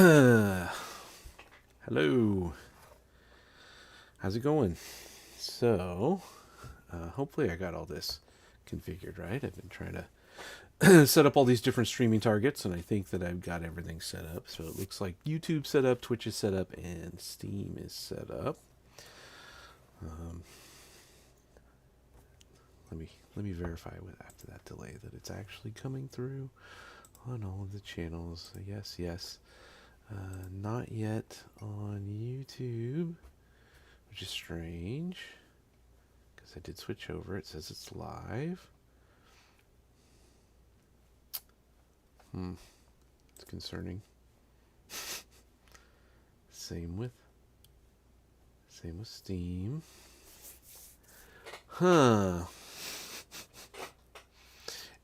Hello. How's it going? So, hopefully I got all this configured right. I've been trying to set up all these different streaming targets, and I think that I've got everything set up. So it looks like YouTube set up, Twitch is set up, and Steam is set up. Um, let me verify with after that delay that it's actually coming through on all of the channels. Yes, yes. Not yet on YouTube, which is strange because I did switch over. It says it's live. It's concerning. Same with Steam. Huh.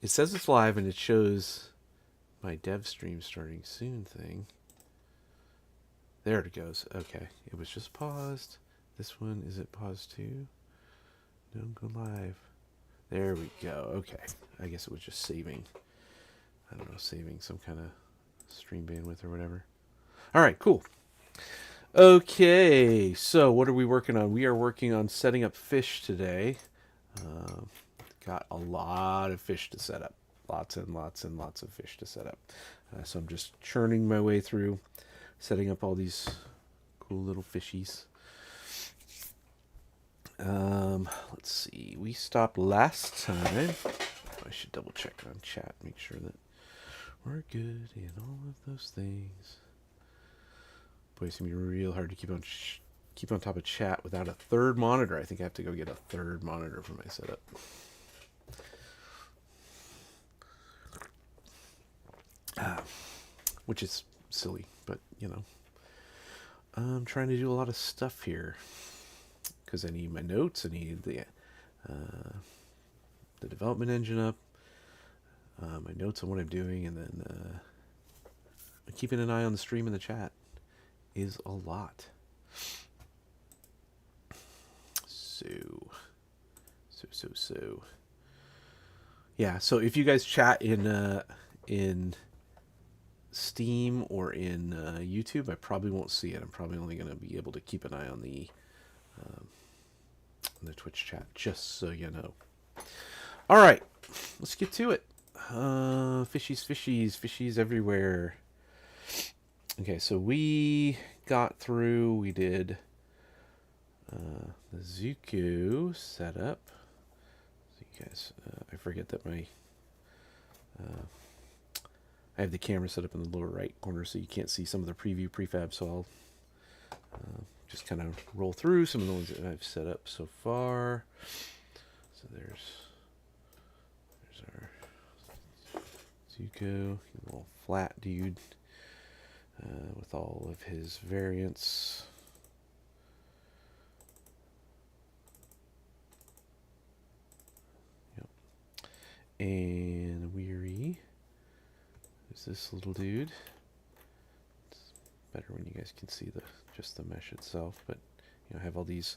It says it's live and it shows my dev stream starting soon thing. There it goes. Okay. It was just paused. This one, is it paused too? Don't go live. There we go. Okay. I guess it was just saving. I don't know, saving some kind of stream bandwidth or whatever. All right, cool. Okay, so what are we working on? We are working on setting up fish today. Got a lot of fish to set up. Lots and lots and lots of fish to set up. So I'm just churning my way through, setting up all these cool little fishies. Let's see. We stopped last time. I should double check on chat, make sure that we're good in all of those things. Boy, it's gonna be real hard to keep on top of chat without a third monitor. I think I have to go get a third monitor for my setup. Which is silly, but you know, I'm trying to do a lot of stuff here because I need my notes. I need the development engine up, my notes on what I'm doing, and then keeping an eye on the stream and the chat is a lot. So. Yeah, so if you guys chat in Steam or in YouTube, I probably won't see it. I'm probably only going to be able to keep an eye on the Twitch chat, just so you know. All right, let's get to it. Fishies everywhere. Okay, so we got through. We did the Zuku setup. So you guys, I forget that my I have the camera set up in the lower right corner, so you can't see some of the preview prefab. So I'll just kind of roll through some of the ones that I've set up so far. So there's our Zuko, little flat dude with all of his variants. Yep. And Weary. There's this little dude. It's better when you guys can see just the mesh itself, but you know, I have all these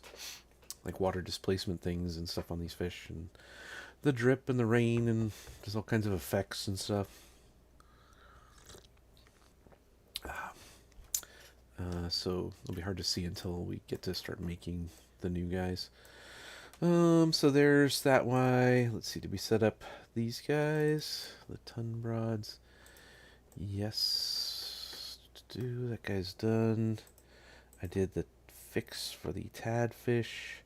like water displacement things and stuff on these fish, and the drip and the rain, and there's all kinds of effects and stuff. So it'll be hard to see until we get to start making the new guys. So there's that Y. Let's see, did we set up these guys? The ton broads. Yes. That guy's done. I did the fix for the tad fish,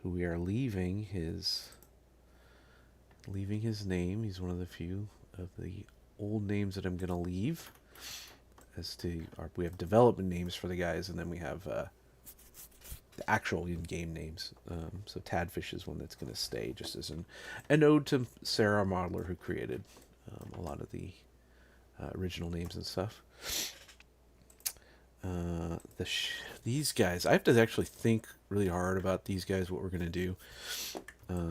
who we are leaving his name. He's one of the few of the old names that I'm gonna leave. We have development names for the guys, and then we have the actual in-game names. So Tadfish is one that's going to stay, just as an ode to Sarah Modeler, who created a lot of the original names and stuff. These guys, I have to actually think really hard about these guys, what we're going to do,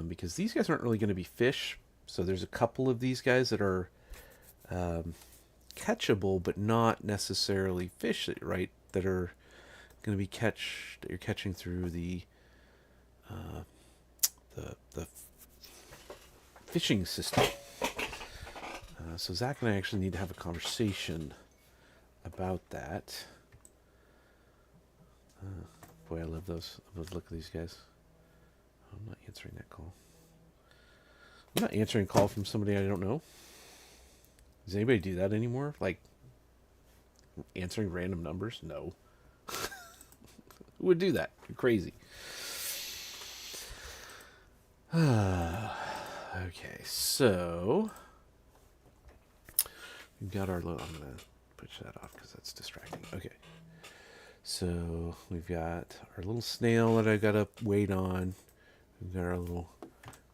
because these guys aren't really going to be fish. So there's a couple of these guys that are catchable, but not necessarily fish, right? That are going to be that you're catching through the fishing system. So Zach and I actually need to have a conversation about that. Boy, I love those. I love the look of these guys. I'm not answering that call. I'm not answering a call from somebody I don't know. Does anybody do that anymore? Like, answering random numbers? No. Who would do that? You're crazy. Okay, so we've got our little. I'm gonna push that off because that's distracting. Okay, so we've got our little snail that I gotta wait on. We've got our little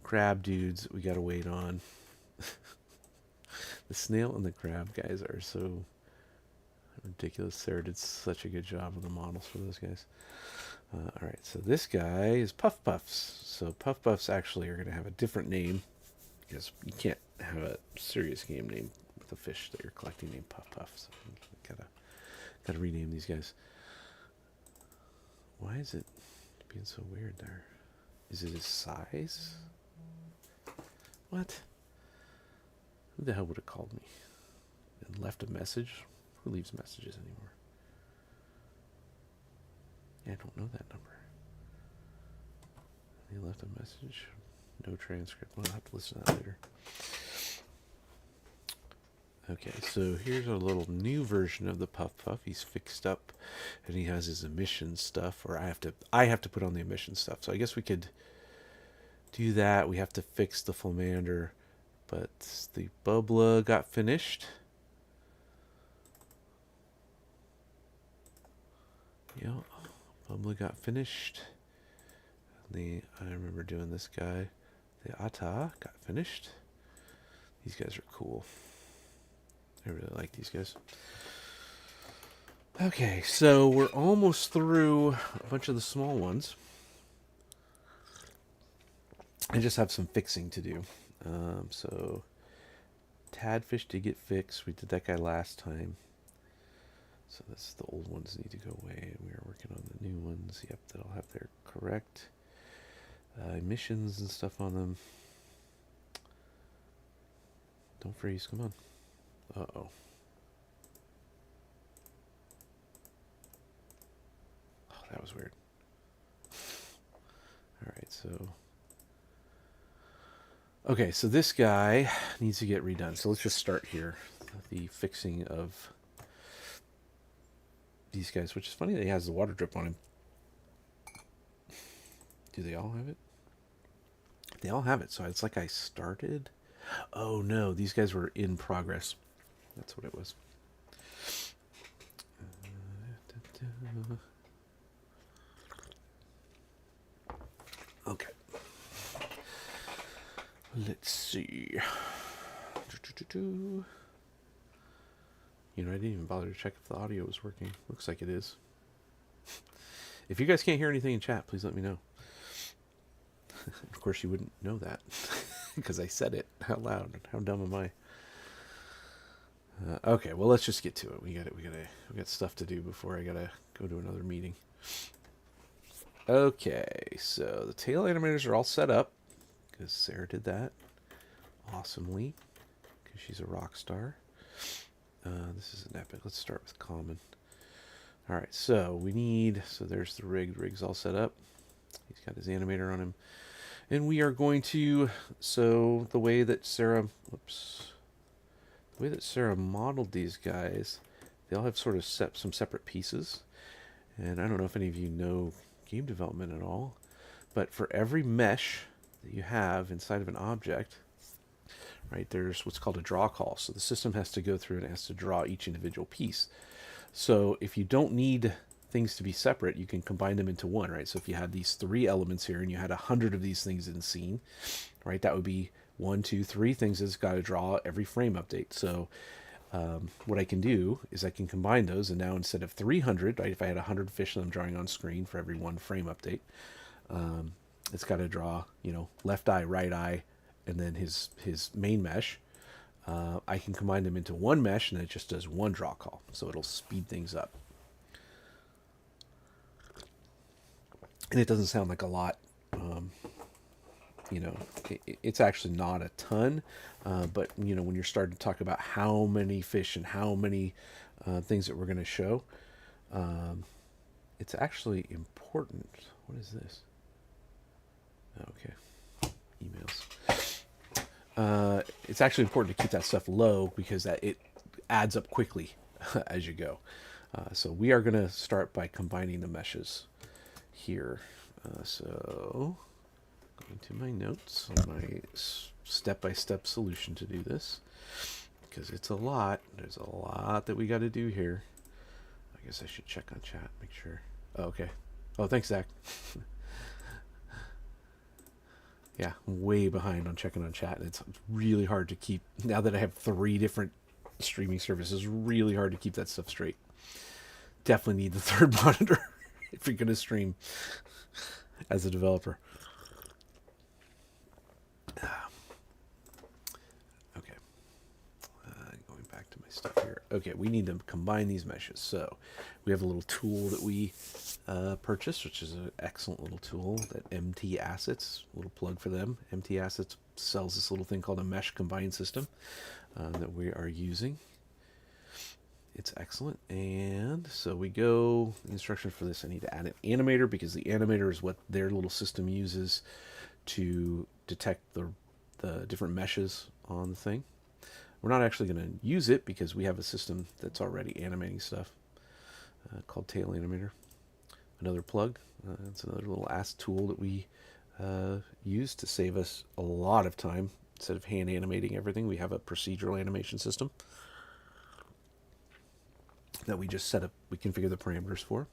crab dudes that we gotta wait on. The snail and the crab guys are so ridiculous. Sarah did such a good job with the models for those guys. All right, so this guy is Puff Puffs. So Puff Puffs actually are going to have a different name because you can't have a serious game name with a fish that you're collecting named Puff Puffs. So gotta rename these guys. Why is it being so weird there? Is it his size? What? Who the hell would have called me and left a message? Who leaves messages anymore? Yeah, I don't know that number. He left a message. No transcript. I'll have to listen to that later. Okay, so here's a little new version of the Puff Puff. He's fixed up, and he has his emission stuff. Or I have to put on the emission stuff. So I guess we could do that. We have to fix the Flamander, but the Bubla got finished. Yeah, Bubla got finished. I remember doing this guy. The Ata got finished. These guys are cool. I really like these guys. Okay, so we're almost through a bunch of the small ones. I just have some fixing to do. So Tadfish did get fixed. We did that guy last time. So the old ones need to go away. We are working on the new ones. Yep, that'll have their correct emissions and stuff on them. Don't freeze. Come on. Uh-oh. Oh, that was weird. Alright, so... Okay, so this guy needs to get redone. So let's just start here. The fixing of these guys, which is funny that he has the water drip on him. Do they all have it? They all have it, so it's like I started. Oh no, these guys were in progress. That's what it was. Okay. Let's see. You know, I didn't even bother to check if the audio was working. Looks like it is. If you guys can't hear anything in chat, please let me know. Of course, you wouldn't know that because I said it out loud. How dumb am I? Okay, well, let's just get to it. We got stuff to do before I gotta go to another meeting. Okay, so the tail animators are all set up because Sarah did that awesomely because she's a rock star. This is an epic. Let's start with common. All right, so there's the rig. The rig's all set up. He's got his animator on him. And we are going to, so the way that Sarah modeled these guys, they all have sort of some separate pieces. And I don't know if any of you know game development at all, but for every mesh that you have inside of an object, right, there's what's called a draw call. So the system has to go through and has to draw each individual piece. So if you don't need things to be separate, you can combine them into one, right? So if you had these 3 elements here and you had 100 of these things in the scene, right, that would be 1, 2, 3 things that's got to draw every frame update. So what I can do is I can combine those, and now instead of 300, right, if I had 100 fish that I'm drawing on screen for every 1 frame update, it's got to draw, you know, left eye, right eye, and then his main mesh. I can combine them into one mesh, and it just does one draw call, so it'll speed things up. And it doesn't sound like a lot. you know, it's actually not a ton, but you know, when you're starting to talk about how many fish and how many things that we're going to show, um, it's actually important. What is this? Okay, emails. It's actually important to keep that stuff low because that it adds up quickly as you go. So we are going to start by combining the meshes here. So going to my notes on my step-by-step solution to do this, because it's a lot. There's a lot that we got to do here. I guess I should check on chat, make sure. Oh, okay. Oh, thanks, Zach. Yeah, I'm way behind on checking on chat. It's really hard to keep, now that I have 3 different streaming services, really hard to keep that stuff straight. Definitely need the 3rd monitor if you're going to stream as a developer. Okay. Going back to my stuff here. Okay, we need to combine these meshes. So we have a little tool that we purchased, which is an excellent little tool, that MT Assets, a little plug for them. MT Assets sells this little thing called a mesh combine system that we are using. It's excellent. And so we go, instructions for this, I need to add an animator, because the animator is what their little system uses to detect the different meshes on the thing. We're not actually going to use it because we have a system that's already animating stuff called Tail Animator. Another plug. It's another little ass tool that we use to save us a lot of time. Instead of hand animating everything, we have a procedural animation system that we just set up. We configure the parameters for,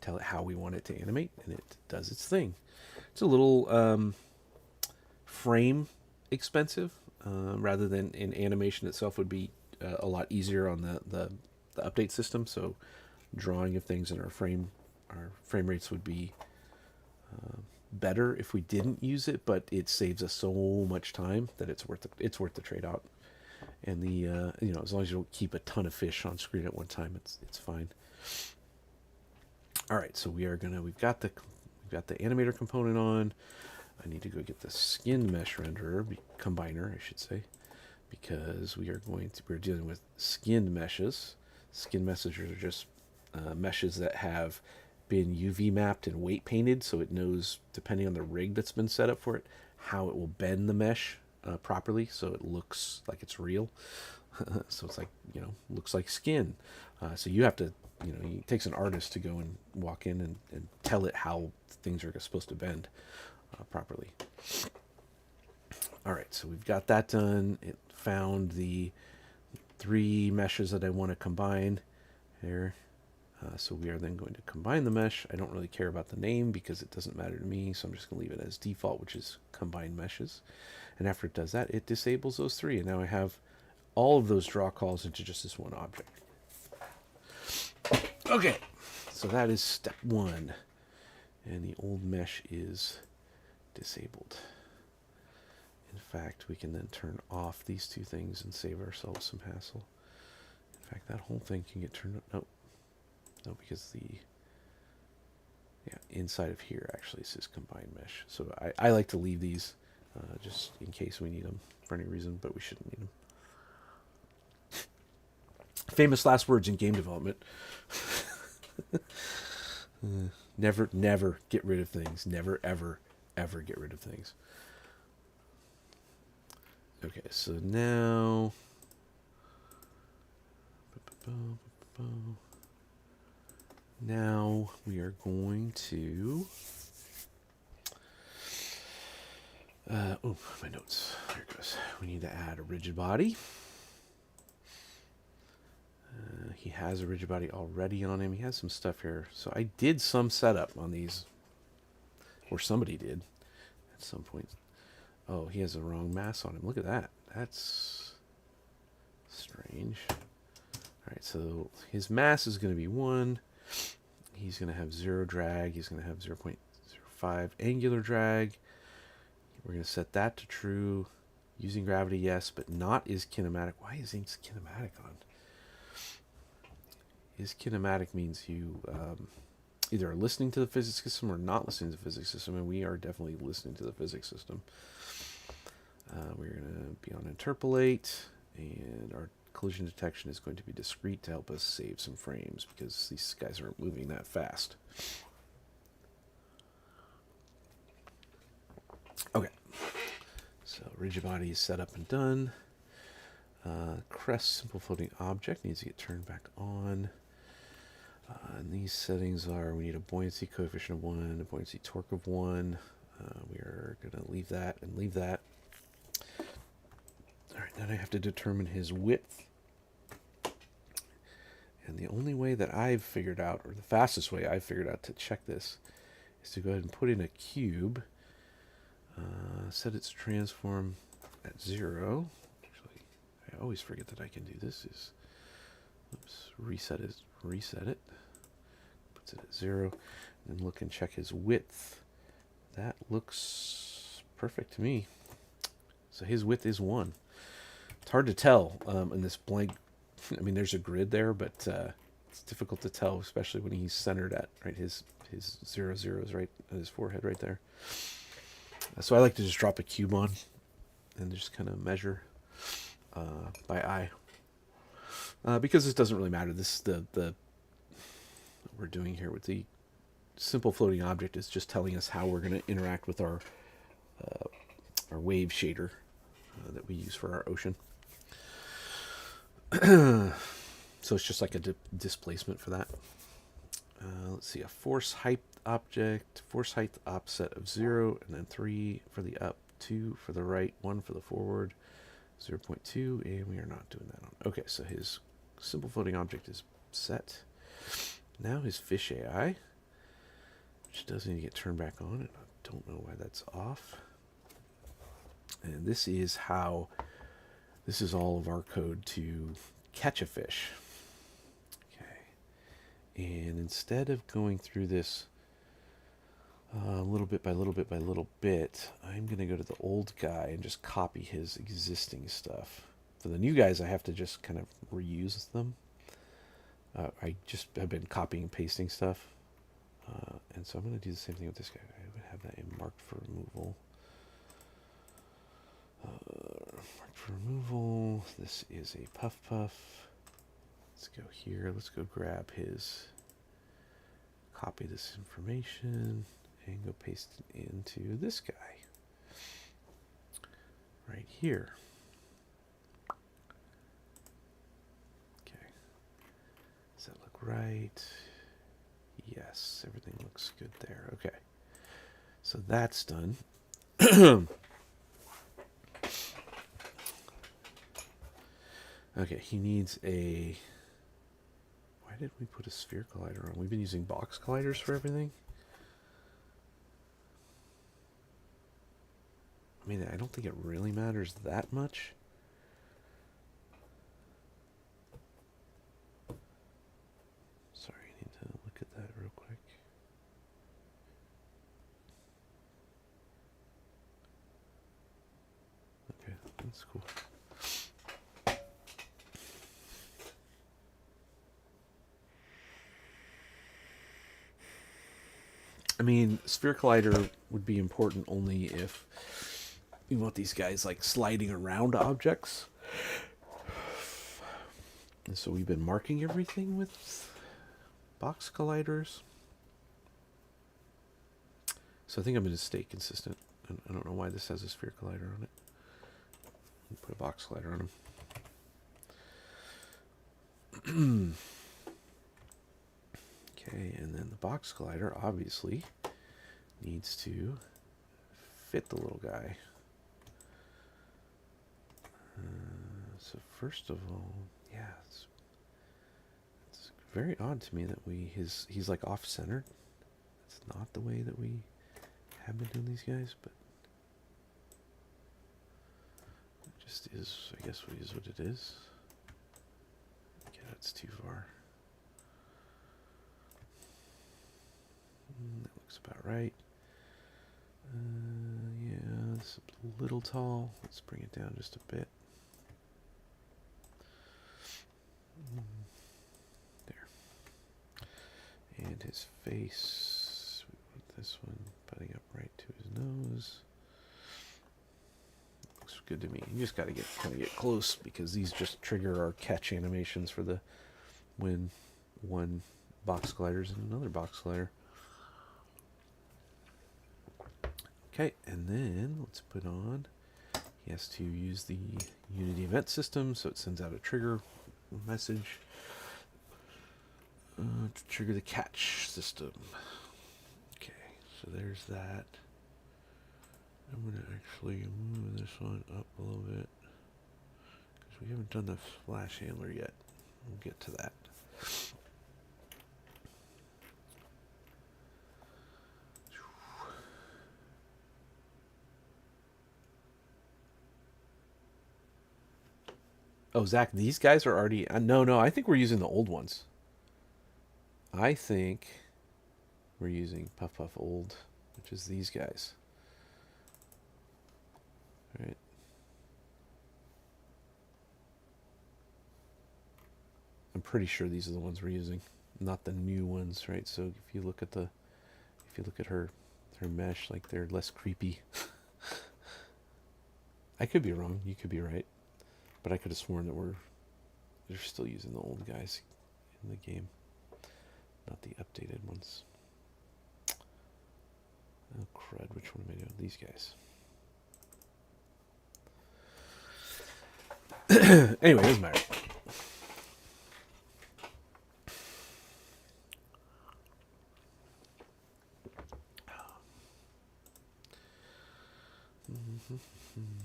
tell it how we want it to animate, and it does its thing. It's a little frame expensive, rather than in animation itself would be a lot easier on the update system. So drawing of things in our frame rates would be better if we didn't use it, but it saves us so much time that it's worth the trade out. And the you know, as long as you don't keep a ton of fish on screen at one time, it's fine. All right, so we've got the animator component on. I need to go get the skin mesh renderer, combiner, I should say, because we're dealing with skinned meshes. Skin meshes are just meshes that have been UV mapped and weight painted, so it knows, depending on the rig that's been set up for it, how it will bend the mesh properly, so it looks like it's real. So it's like, you know, looks like skin. So you have to, you know, it takes an artist to go and walk in and tell it how things are supposed to bend properly. All right, so we've got that done. It found the 3 meshes that I want to combine there. So we are then going to combine the mesh. I don't really care about the name because it doesn't matter to me, so I'm just going to leave it as default, which is combine meshes. And after it does that, it disables those 3. And now I have all of those draw calls into just this one object. Okay, so that is step 1. And the old mesh is disabled. In fact, we can then turn off these 2 things and save ourselves some hassle. In fact, that whole thing can get turned on. No, because inside of here actually says combined mesh. So I like to leave these just in case we need them for any reason, but we shouldn't need them. Famous last words in game development. Never get rid of things. Never, ever, ever get rid of things. Okay, so now... Now we are going to... oh, my notes. There it goes. We need to add a rigid body. He has a rigid body already on him. He has some stuff here. So I did some setup on these. Or somebody did at some point. Oh, he has the wrong mass on him. Look at that. That's strange. Alright, so his mass is going to be 1. He's going to have 0 drag. He's going to have 0.05 angular drag. We're going to set that to true. Using gravity, yes, but not is kinematic. Why is his kinematic on? Is kinematic means you either are listening to the physics system or not listening to the physics system, and we are definitely listening to the physics system. We're going to be on interpolate, and our collision detection is going to be discrete to help us save some frames because these guys aren't moving that fast. Okay, so rigid body is set up and done. Crest simple floating object needs to get turned back on. And these settings are, we need a buoyancy coefficient of 1, a buoyancy torque of 1. We are going to leave that and leave that. Alright, then I have to determine his width. And the only way that I've figured out, or the fastest way I've figured out to check this, is to go ahead and put in a cube. Set its transform at 0. Actually, I always forget that I can do this. Oops, reset it. Puts it at 0. And then look and check his width. That looks perfect to me. So his width is 1. It's hard to tell in this blank. I mean, there's a grid there, but it's difficult to tell, especially when he's centered at right his 0, 0 is right at his forehead right there. So I like to just drop a cube on and just kind of measure by eye because this doesn't really matter. This the what we're doing here with the simple floating object is just telling us how we're going to interact with our wave shader that we use for our ocean. So it's just like a displacement for that. Let's see, a force height object, force height offset of 0, and then 3 for the up, 2 for the right, 1 for the forward, 0.2, and we are not doing that on. Okay, so his simple floating object is set. Now his fish AI, which does need to get turned back on, and I don't know why that's off. And this is how, this is all of our code to catch a fish. And instead of going through this little bit by little bit by little bit, I'm going to go to the old guy and just copy his existing stuff. For the new guys, I have to just kind of reuse them. I just have been copying and pasting stuff. And so I'm going to do the same thing with this guy. I would have that marked for removal. Marked for removal. This is a puff puff. Let's go here. Let's go grab his, copy this information, and go paste it into this guy. Right here. Okay. Does that look right? Yes, everything looks good there. Okay. So that's done. Okay, he needs a... Why did we put a sphere collider on? We've been using box colliders for everything. I mean, I don't think it really matters that much. Sorry, I need to look at that real quick. Okay, that's cool. I mean, sphere collider would be important only if you want these guys like sliding around objects. And so we've been marking everything with box colliders. So I think I'm going to stay consistent. I don't know why this has a sphere collider on it. Put a box collider on them. Okay, and then the box collider obviously needs to fit the little guy. So first of all, yeah, it's very odd to me that he's like off-centered. It's not the way that we have been doing these guys, but it just is, I guess, what it is. Okay, that's too far. That looks about right. Yeah, it's a little tall. Let's bring it down just a bit. There. And his face, we put this one putting up right to his nose. Looks good to me. You just got to kind of get close because these just trigger our catch animations for the when one box glider's in another box glider. Okay, and then let's put on. He has to use the Unity event system, so it sends out a trigger message to trigger the catch system. Okay, so there's that. I'm going to actually move this one up a little bit because we haven't done the flash handler yet. We'll get to that. Oh, Zach, these guys are already... no, I think we're using the old ones. I think we're using Puff Puff Old, which is these guys. All right. I'm pretty sure these are the ones we're using, not the new ones, right? So if you look at her mesh, like they're less creepy. I could be wrong. You could be right. But I could have sworn that they're still using the old guys in the game, not the updated ones. Oh crud! Which one am I doing? These guys. Anyway, it doesn't matter.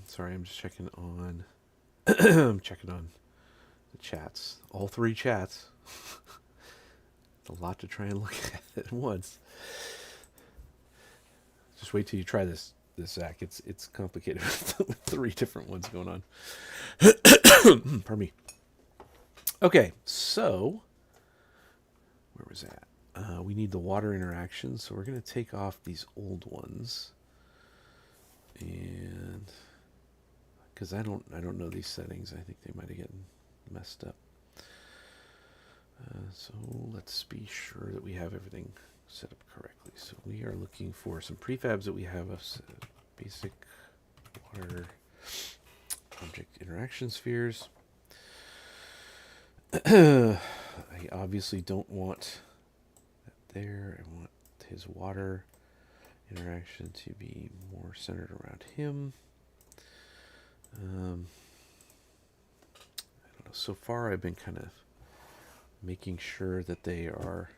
Sorry, I'm just checking on. I'm checking on the chats. All three chats. It's a lot to try and look at once. Just wait till you try this Zach. It's complicated with three different ones going on. Pardon me. Okay, so where was that? We need the water interaction, so we're going to take off these old ones, and because I don't know these settings, I think they might have gotten messed up. So let's be sure that we have everything set up correctly. So we are looking for some prefabs that we have of basic water object interaction spheres. I obviously don't want that there. I want his water interaction to be more centered around him. I don't know. So far, I've been kind of making sure that they are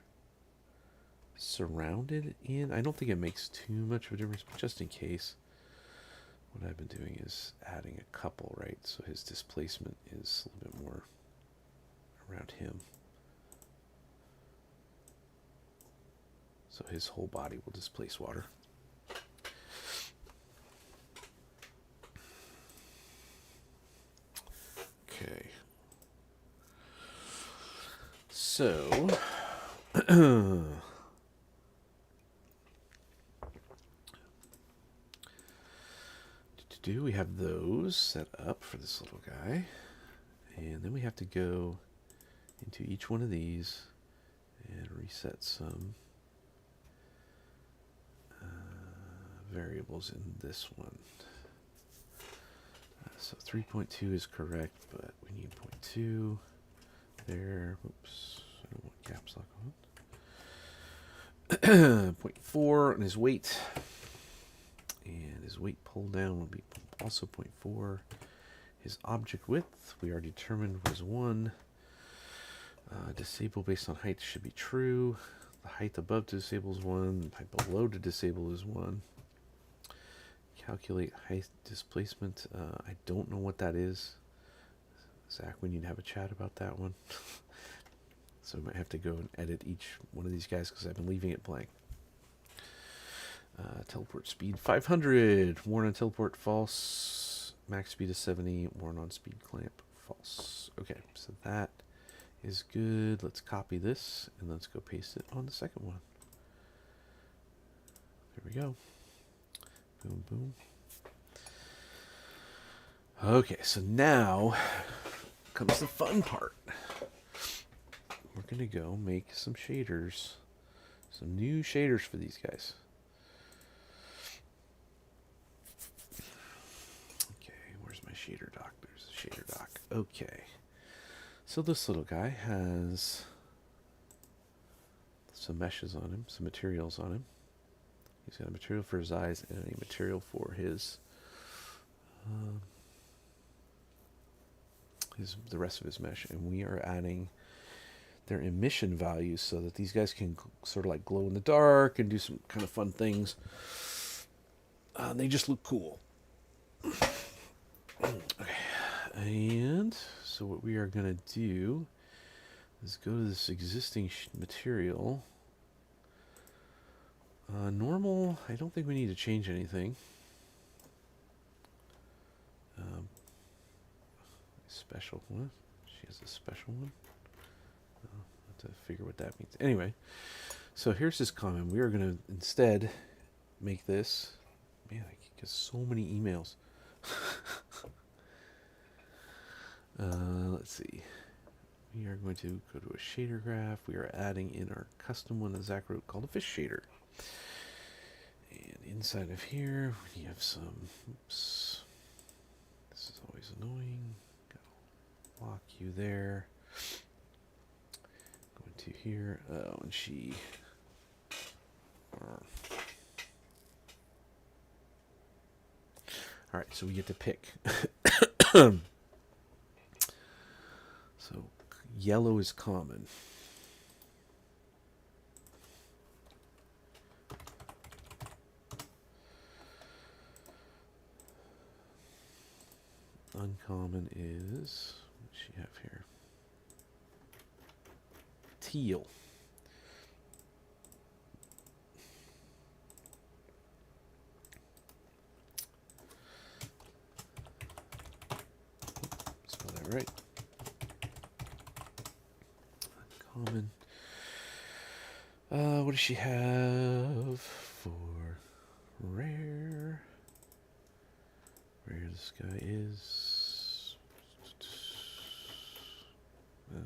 surrounded in. I don't think it makes too much of a difference, but just in case, what I've been doing is adding a couple, right? So his displacement is a little bit more around him. So his whole body will displace water. Okay. So we have those set up for this little guy, and then we have to go into each one of these and reset some variables in this one. So 3.2 is correct, but we need 0.2 there. Oops, I don't want caps lock on. 0.4 on his weight, and his weight pull down will be also 0.4. His object width we already determined was 1. Disable based on height should be true. The height above to disable is 1. The height below to disable is 1. Calculate height displacement. I don't know what that is. Zach, we need to have a chat about that one. So I might have to go and edit each one of these guys because I've been leaving it blank. Teleport speed 500. Warn on teleport false. Max speed is 70. Warn on speed clamp false. Okay, so that is good. Let's copy this and let's go paste it on the second one. There we go. Boom, boom. Okay, so now comes the fun part. We're going to go make some shaders Some new shaders for these guys. Okay, where's my shader dock? There's the shader dock. Okay. So this little guy has some meshes on him, some materials on him. He's got a material for his eyes and a material for the rest of his mesh, and we are adding their emission values so that these guys can sort of like glow in the dark and do some kind of fun things. They just look cool. Okay, and so what we are going to do is go to this existing material. Normal, I don't think we need to change anything. Special one. She has a special one. I'll have to figure what that means. Anyway, so here's this comment. We are going to instead make this. Man, I get so many emails. Let's see. We are going to go to a shader graph. We are adding in our custom one that Zach wrote called a fish shader. And inside of here, we have some. Oops. This is always annoying. Gotta lock you there. Going to here. Oh, and she. All right, so we get to pick. So yellow is common. Uncommon is, what does she have here? Teal. Spell that right. Uncommon. What does she have for rare? Rare, this guy is.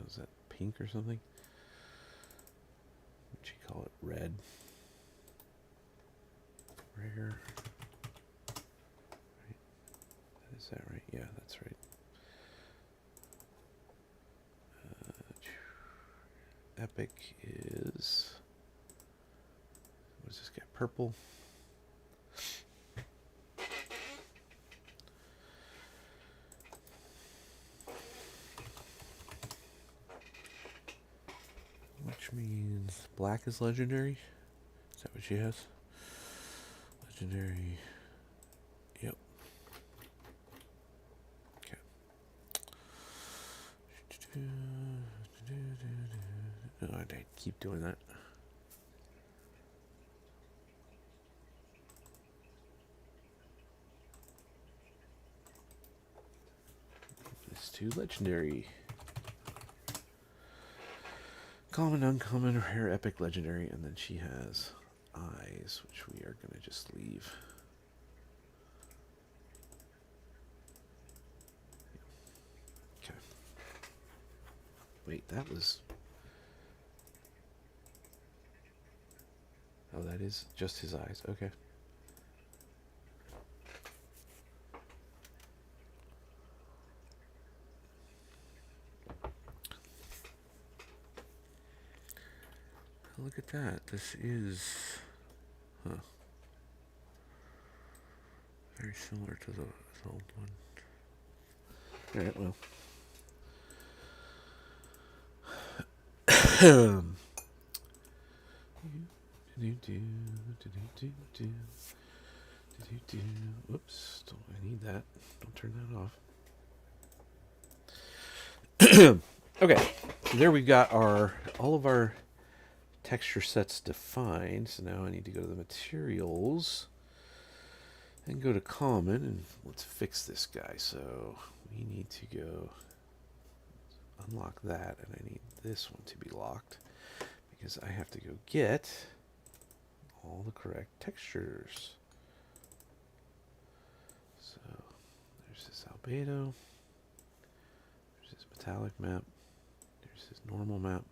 Is that pink or something? What'd you call it? Red. Rare. Right. Is that right? Yeah, that's right. Epic is. What does this guy? Purple. Which means black is legendary. Is that what she has? Legendary. Yep. Okay. Oh, I keep doing that. This to legendary. Common, uncommon, rare, epic, legendary, and then she has eyes, which we are going to just leave. Okay. Wait, that was... Oh, that is just his eyes. Okay. Look at that. This is... Huh. Very similar to the old one. Alright, well. Whoops, I need that. Don't turn that off. Okay, so there we've got all of our texture sets defined. So now I need to go to the materials and go to common, and let's fix this guy. So we need to go unlock that, and I need this one to be locked because I have to go get all the correct textures. So there's this albedo, there's this metallic map, there's this normal map,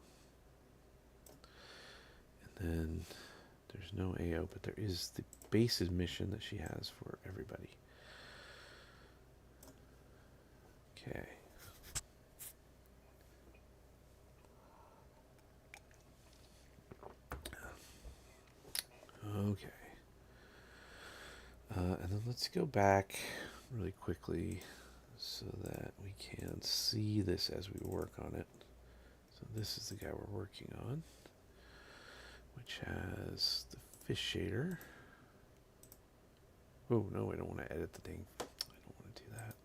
and And there's no AO, but there is the base mission that she has for everybody. Okay. Okay. And then let's go back really quickly so that we can see this as we work on it. So this is the guy we're working on, which has the fish shader. Oh, no, I don't want to edit the thing. I don't want to do that.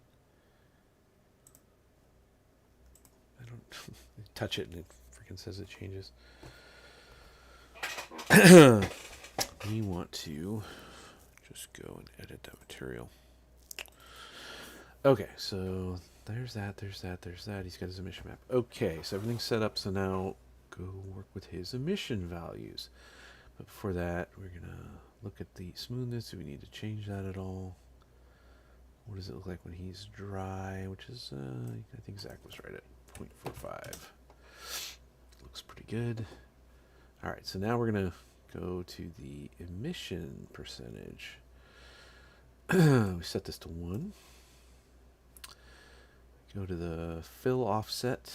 I don't touch it and it freaking says it changes. We want to just go and edit that material. Okay, so there's that. He's got his emission map. Okay, so everything's set up, so now go work with his emission values. But before that, we're going to look at the smoothness. Do we need to change that at all? What does it look like when he's dry? Which is, I think Zach was right at 0.45. Looks pretty good. All right, so now we're going to go to the emission percentage. We set this to 1. Go to the fill offset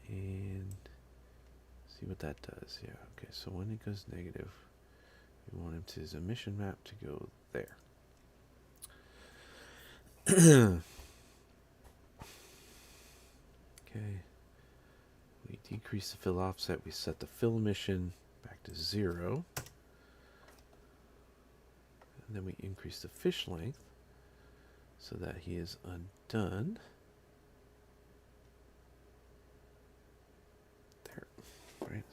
and see what that does. Yeah, okay, so when it goes negative, we want him to his emission map to go there. Okay, we decrease the fill offset, we set the fill emission back to 0, and then we increase the fish length so that he is undone. There, right?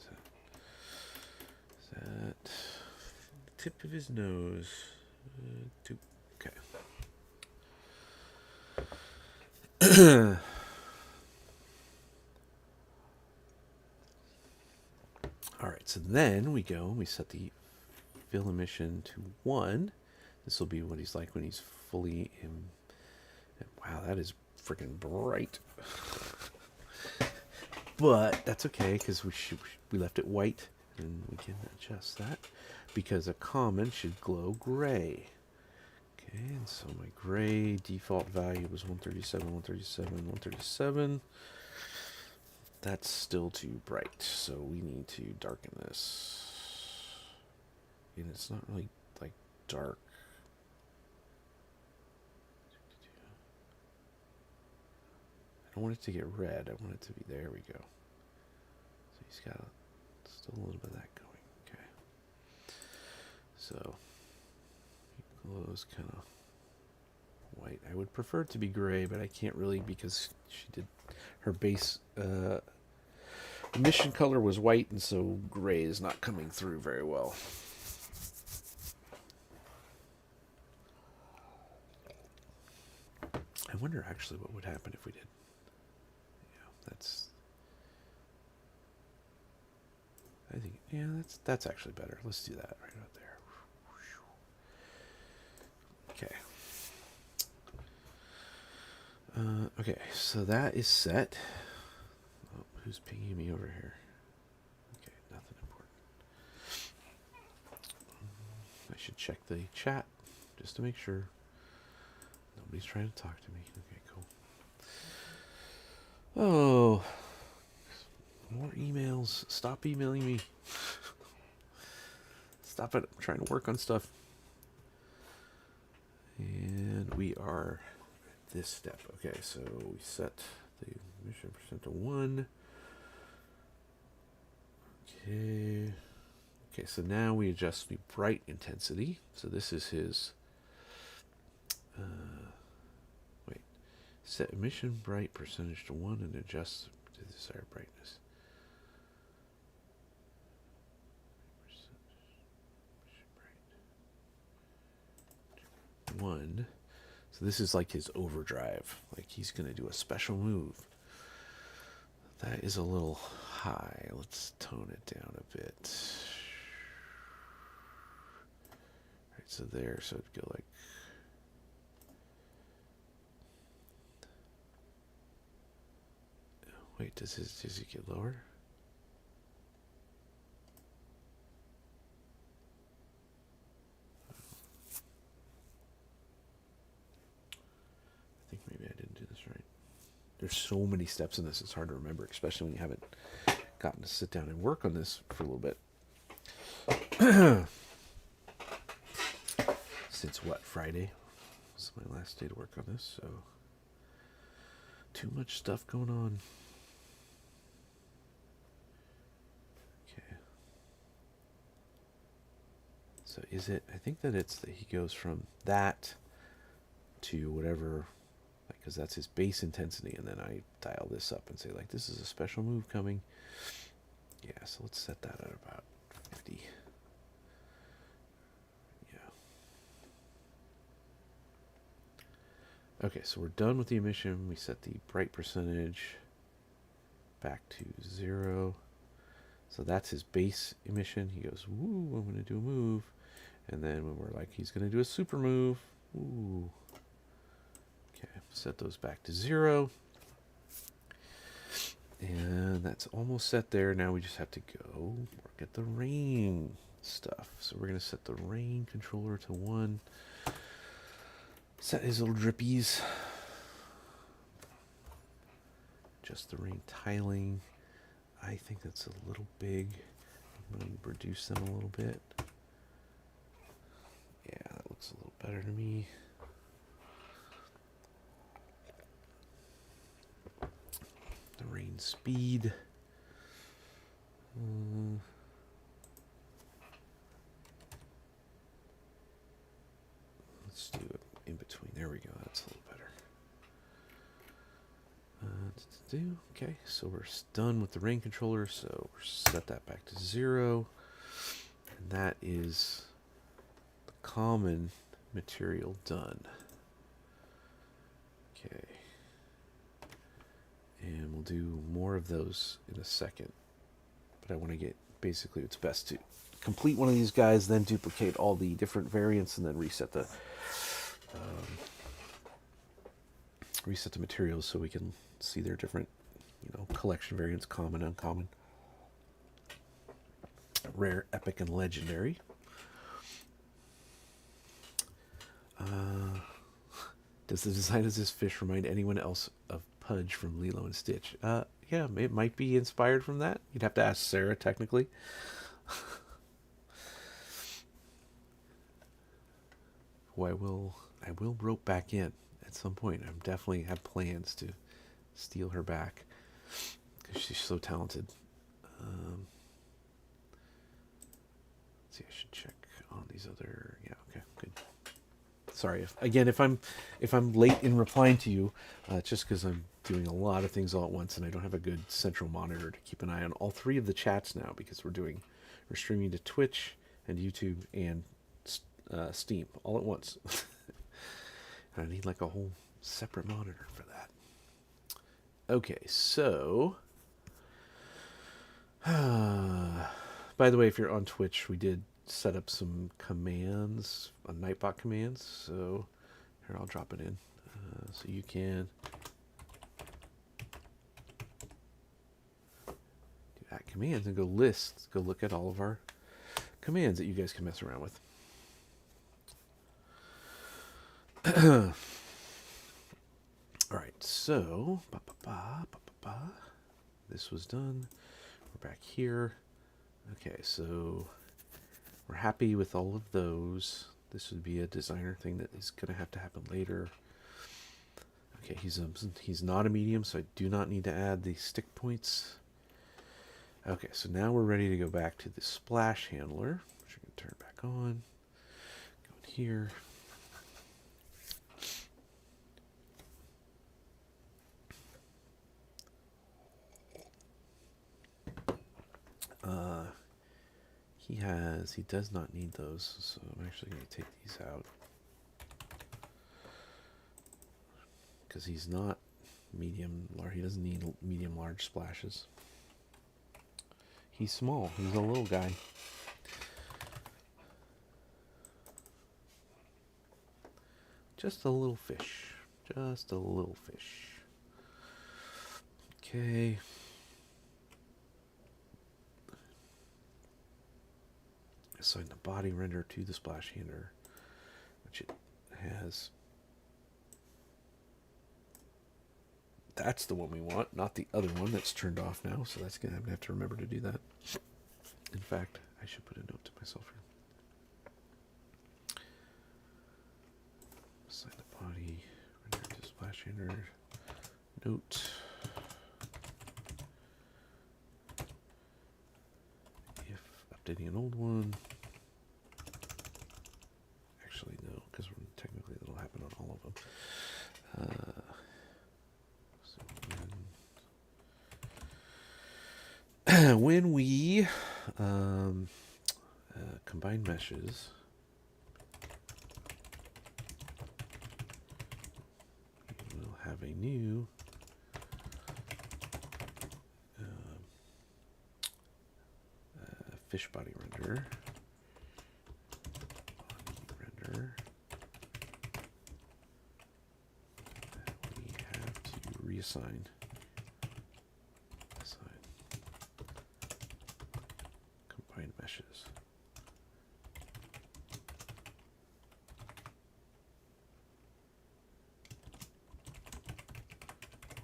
Is that the tip of his nose? 2. Okay. All right, so then we go and we set the fill emission to 1. This will be what he's like when he's fully in. Wow, that is freaking bright. But that's okay because we left it white, and we can adjust that because a common should glow gray. Okay, and so my gray default value was 137, 137, 137. That's still too bright, so we need to darken this. And it's not really like dark. I don't want it to get red. I want it to be, there we go. So he's got still a little bit of that going. Okay. So he glows kind of white. I would prefer it to be gray, but I can't really because she did her base emission color was white, and so gray is not coming through very well. I wonder actually what would happen if we did. I think, yeah, that's actually better. Let's do that right out there. Okay. Okay, so that is set. Oh, who's pinging me over here? Okay, nothing important. I should check the chat just to make sure nobody's trying to talk to me. Okay, cool. Oh, more emails. Stop emailing me. Stop it. I'm trying to work on stuff. And we are at this step. Okay, so we set the emission percent to 1. Okay. Okay, so now we adjust the bright intensity. So this is his... set emission bright percentage to 1 and adjust to the desired brightness. 1. So this is like his overdrive. Like he's going to do a special move. That is a little high. Let's tone it down a bit. Right, so there. So it'd go like... Wait, does it get lower? do this right. There's so many steps in this, it's hard to remember, especially when you haven't gotten to sit down and work on this for a little bit. Since what, Friday? This is my last day to work on this, so too much stuff going on. Okay. So is it, I think that it's that he goes from that to whatever, because that's his base intensity, and then I dial this up and say, like, this is a special move coming. Yeah, so let's set that at about 50. Yeah. Okay, so we're done with the emission. We set the bright percentage back to 0. So that's his base emission. He goes, woo, I'm going to do a move. And then when we're like, he's going to do a super move, ooh. Okay, set those back to 0. And that's almost set there. Now we just have to go work at the rain stuff. So we're going to set the rain controller to 1. Set his little drippies. Just the rain tiling. I think that's a little big. I'm going to reduce them a little bit. Yeah, that looks a little better to me. The rain speed. Let's do it in between. There we go. That's a little better. Okay, so we're done with the rain controller. So we're set that back to 0. And that is the common material done. Okay. And we'll do more of those in a second. But I want to get, basically it's best to complete one of these guys, then duplicate all the different variants, and then reset the materials so we can see their different, collection variants, common, uncommon, rare, epic, and legendary. Does the design of this fish remind anyone else of Pudge from Lilo and Stitch? Yeah, it might be inspired from that. You'd have to ask Sarah, technically. Who I will rope back in at some point. I definitely have plans to steal her back because she's so talented. Let's see, I should check on these other. Yeah, okay, good. Sorry if I'm late in replying to you, just because I'm doing a lot of things all at once and I don't have a good central monitor to keep an eye on all 3 of the chats now, because we're streaming to Twitch and YouTube and Steam all at once. I need like a whole separate monitor for that. Okay, so by the way, if you're on Twitch, we did set up some commands, Nightbot commands. So here, I'll drop it in, so you can do add commands and go look at all of our commands that you guys can mess around with. All right, so this was done. We're back here. Okay, so we're happy with all of those. This would be a designer thing that is going to have to happen later. Okay, he's not a medium, so I do not need to add the stick points. Okay, so now we're ready to go back to the splash handler, which we're going to turn back on. Go in here. He does not need those, so I'm actually going to take these out. Because he's not medium, large. He doesn't need medium, large splashes. He's small. He's a little guy. Just a little fish. Just a little fish. Okay. Assign the body render to the splash handler, which it has. That's the one we want, not the other one that's turned off now. So that's gonna have to remember to do that. In fact, I should put a note to myself here. Assign the body, render to splash enter. Note. If updating an old one. Actually, no, because technically it'll happen on all of them. So when we combine meshes, we'll have a new fish body render. We have to reassign. Combine meshes.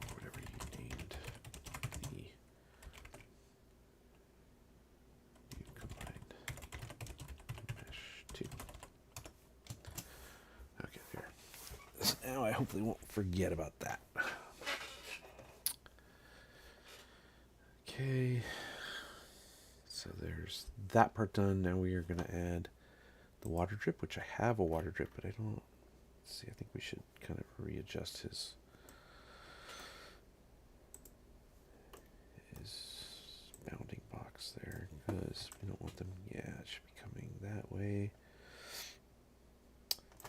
Or whatever you named the new combined mesh 2. Okay, there. So now I hopefully won't forget about that. Okay. So there's that part done. Now we are going to add the water drip, which I have a water drip, but I don't see. I think we should kind of readjust his bounding box there because we don't want them. Yeah, it should be coming that way.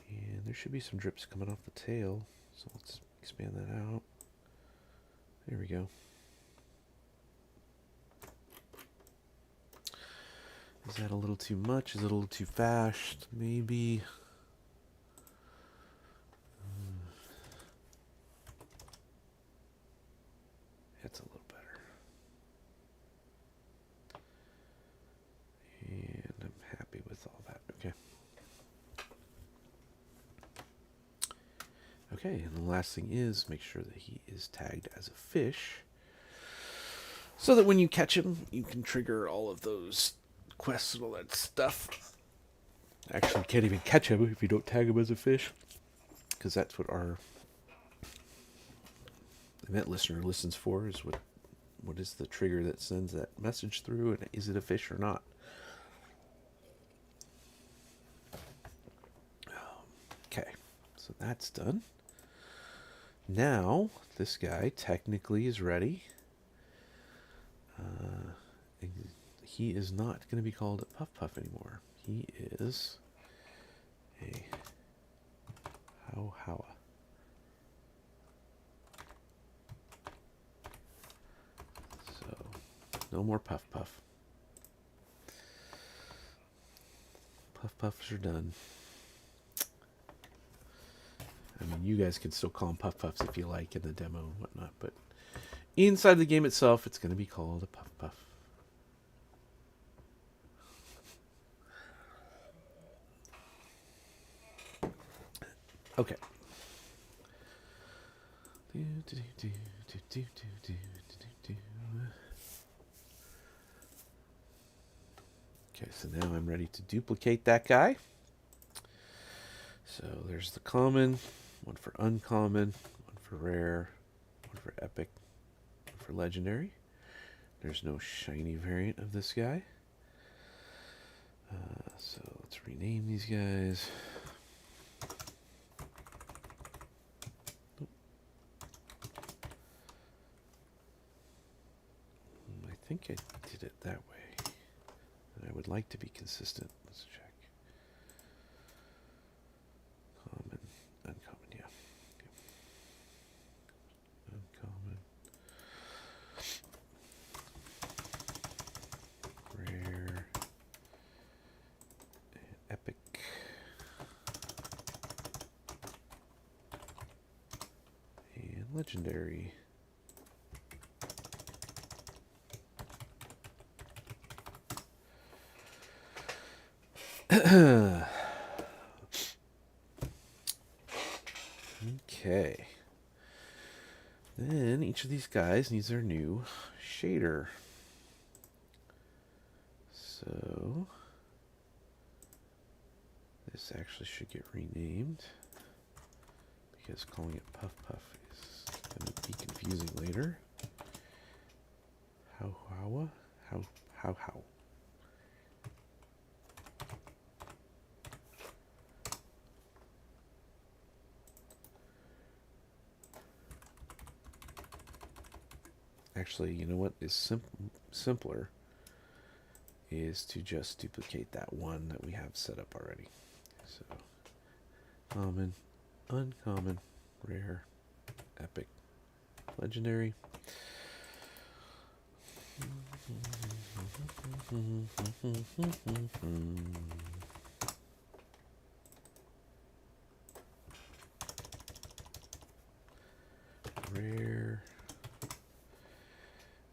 And there should be some drips coming off the tail. So let's expand that out. There we go. Is that a little too much? Is it a little too fast? Maybe. That's a little better. And I'm happy with all that. Okay. Okay, and the last thing is make sure that he is tagged as a fish so that when you catch him, you can trigger all of those quests and all that stuff. Actually, you can't even catch him if you don't tag him as a fish, because that's what our event listener listens for, is what is the trigger that sends that message through, and is it a fish or not. Okay, so that's done. Now this guy technically is ready. He is not going to be called a Puff Puff anymore. He is a How Howa. So, no more Puff Puff. Puff Puffs are done. I mean, you guys can still call them Puff Puffs if you like in the demo and whatnot, but inside the game itself, it's going to be called a Puff Puff. Okay. Okay, so now I'm ready to duplicate that guy. So there's the common, one for uncommon, one for rare, one for epic, one for legendary. There's no shiny variant of this guy. So let's rename these guys. I think I did it that way. And I would like to be consistent. Let's check. Common, uncommon, yeah. Uncommon. Rare. And epic. And legendary. Okay. Then of these guys needs their new shader. So this actually should get renamed because calling it Puff Puff is going to be confusing later. How. Actually, you know what is simpler is to just duplicate that one that we have set up already. So, common, uncommon, rare, epic, legendary. Rare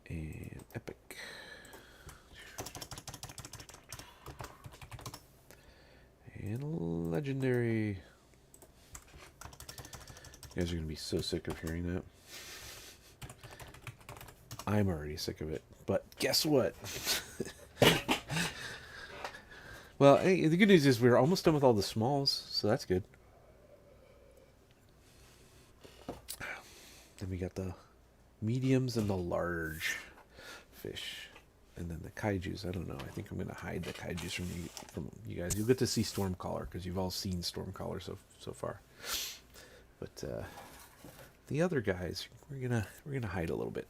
and epic. And legendary. You guys are going to be so sick of hearing that. I'm already sick of it. But guess what? Well, hey, the good news is we're almost done with all the smalls, so that's good. Then we got the mediums and the large fish. And then the kaijus, I don't know. I think I'm going to hide the kaijus from you guys. You'll get to see Stormcaller because you've all seen Stormcaller so far. But the other guys, we're gonna hide a little bit.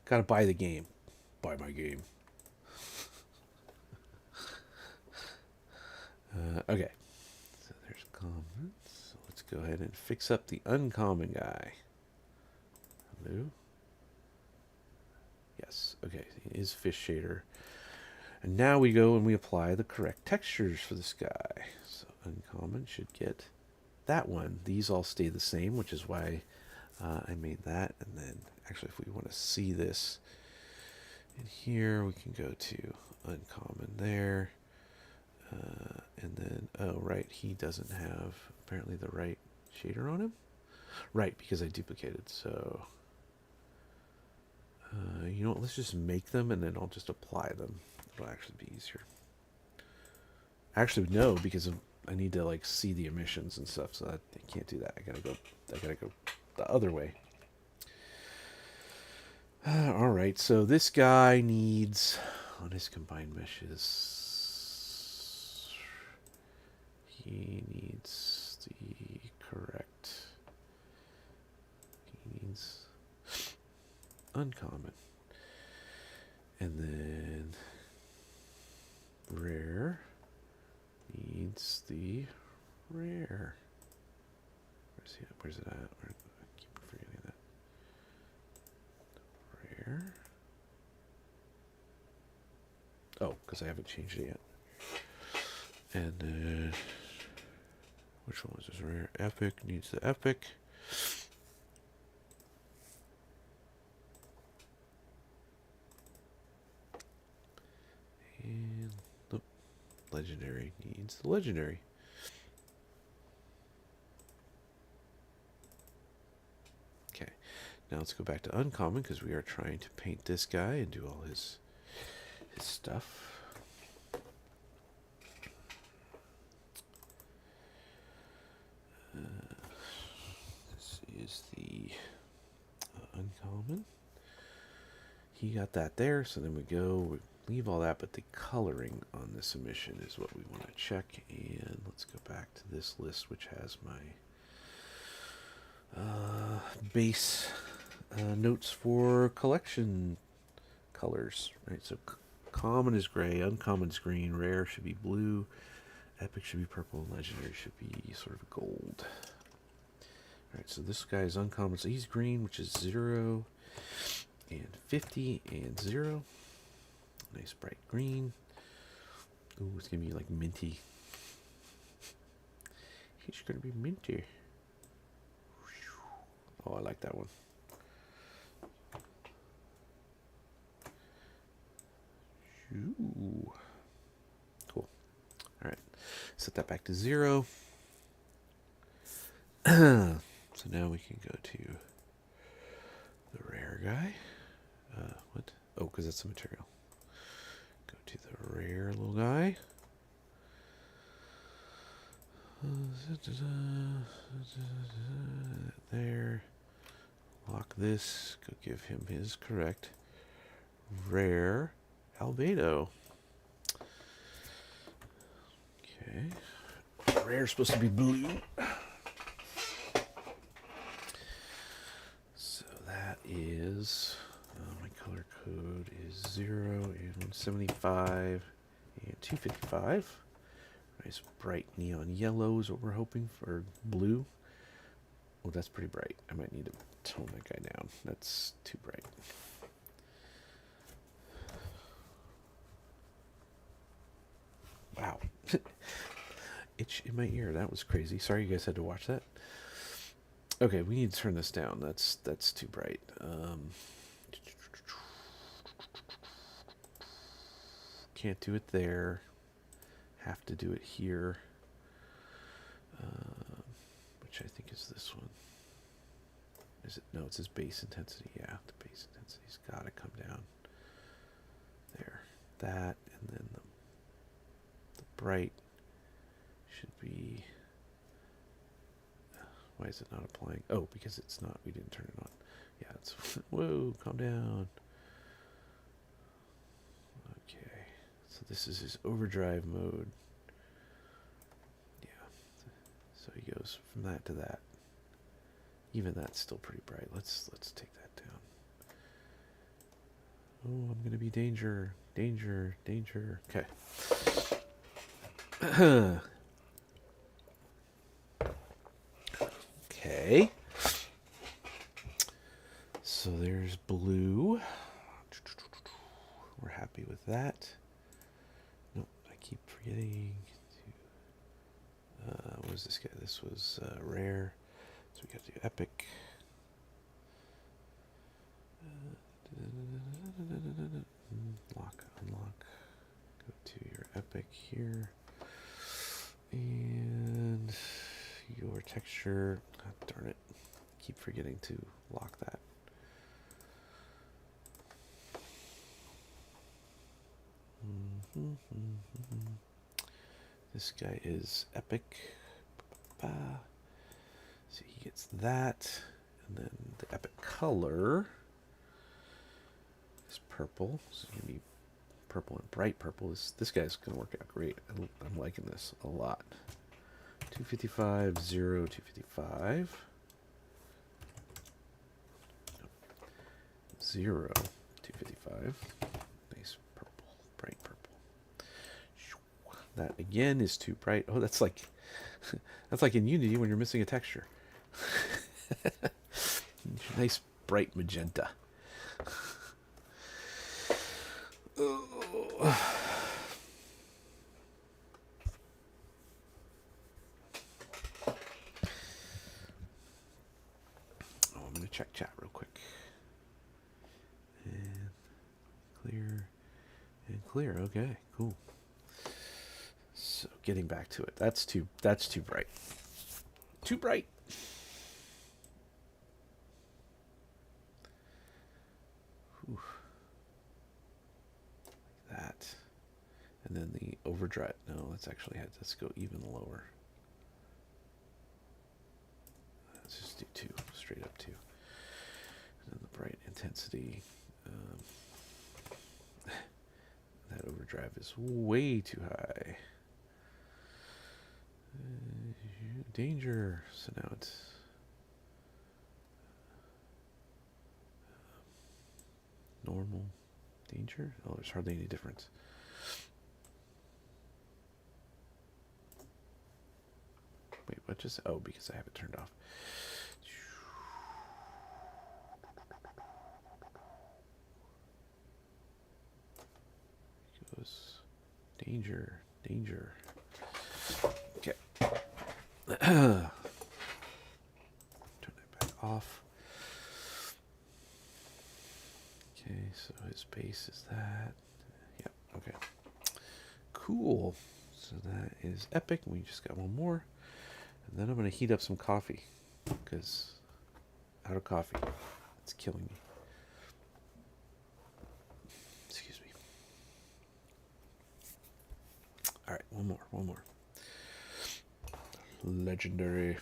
Got to buy the game. Buy my game. Okay. So there's commons. So let's go ahead and fix up the uncommon guy. Hello. Yes, okay, it is fish shader. And now we go and we apply the correct textures for this guy. So uncommon should get that one. These all stay the same, which is why I made that. And then actually if we want to see this in here, we can go to uncommon there. And then, oh right, he doesn't have apparently the right shader on him. Right, because I duplicated, so... you know what, let's just make them and then I'll just apply them. It'll actually be easier. Actually, no, because I need to like see the emissions and stuff, so I can't do that. I gotta go the other way. Alright, so this guy needs, on his combined meshes, he needs the correct, he needs uncommon, and then rare needs the rare. Where's it at? I keep forgetting that. Rare. Oh, because I haven't changed it yet. And then which one was this? Rare. Epic needs the epic. And the legendary needs the legendary. Okay, now let's go back to uncommon because we are trying to paint this guy and do all his stuff. This is the uncommon. He got that there, so then we leave all that, but the coloring on this emission is what we want to check. And let's go back to this list, which has my base notes for collection colors. Right, so common is gray, uncommon is green, rare should be blue, epic should be purple, and legendary should be sort of gold. Alright, so this guy is uncommon, so he's green, which is 0 and 50 and 0. Nice bright green. Ooh, it's gonna be like minty. He's gonna be minty. Oh, I like that one. Ooh. Cool. Alright. Set that back to 0. So So now we can go to the rare guy. What? Oh, because that's the material. Go to the rare little guy. There. Lock this. Go give him his correct rare albedo. Okay. Rare is supposed to be blue. So that is, my color code is 0 and 175 and 255. Nice bright neon yellow is what we're hoping for. Blue. Oh, that's pretty bright. I might need to tone that guy down. That's too bright. Wow. Itch in my ear. That was crazy. Sorry you guys had to watch that. Okay, we need to turn this down. That's too bright. Can't do it there. Have to do it here. Which I think is this one. Is it? No, it says base intensity. Yeah, the base intensity's got to come down. There. That, and then the bright should be... Why is it not applying? Oh, because it's not. We didn't turn it on. Yeah, it's... Whoa, calm down. Okay. So this is his overdrive mode. Yeah. So he goes from that to that. Even that's still pretty bright. Let's take that down. Oh, I'm gonna be danger, danger, danger. Okay. Okay. So there's blue. We're happy with that. Nope, I keep forgetting to... what was this guy? This was rare. So we got to do epic. Lock, unlock. Go to your epic here. And your texture. Oh, darn it. Keep forgetting to lock that. This guy is epic. So he gets that, and then the epic color is purple. So it's gonna be purple and bright purple. This guy's gonna work out great. I'm liking this a lot. 255, 0, 255. 0, 255. Nice purple, bright purple. That again is too bright. Oh, that's like in Unity when you're missing a texture. Nice bright magenta. Oh, I'm gonna check chat real quick. And clear and clear. Okay, cool. So getting back to it. That's too bright. Too bright. Whew. Like that. And then the overdrive. No, let's go even lower. Let's just do 2, straight up 2. And then the bright intensity. That overdrive is way too high. Danger. So now it's normal. Danger? Oh, there's hardly any difference. Wait, what just... Oh, because I have it turned off. It goes... Danger. Danger. Okay. Turn that back off. Okay, so his base is that. Yep, okay. Cool. So that is epic. We just got one more. And then I'm going to heat up some coffee. because out of coffee. It's killing me. Excuse me. All right, one more. Legendary.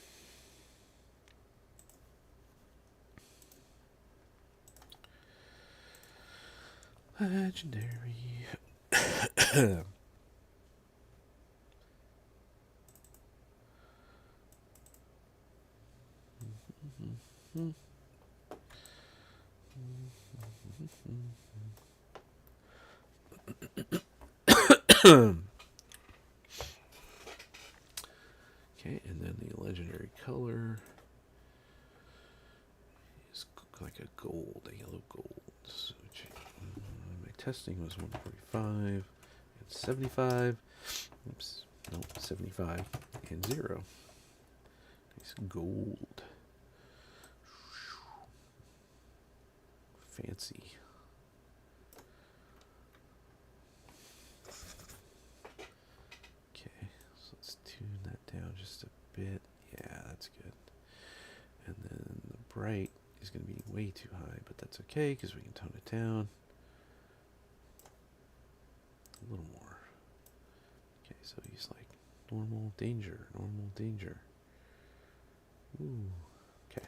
Okay, and then the legendary color is like a gold, a yellow gold. So my testing was 145 and 75. Oops, no, 75 and 0. Nice gold. Fancy. Okay, so let's tune that down just a bit. Yeah, that's good. And then the bright is going to be way too high, but that's okay because we can tone it down a little more. Okay, so he's like normal, danger. Ooh, okay.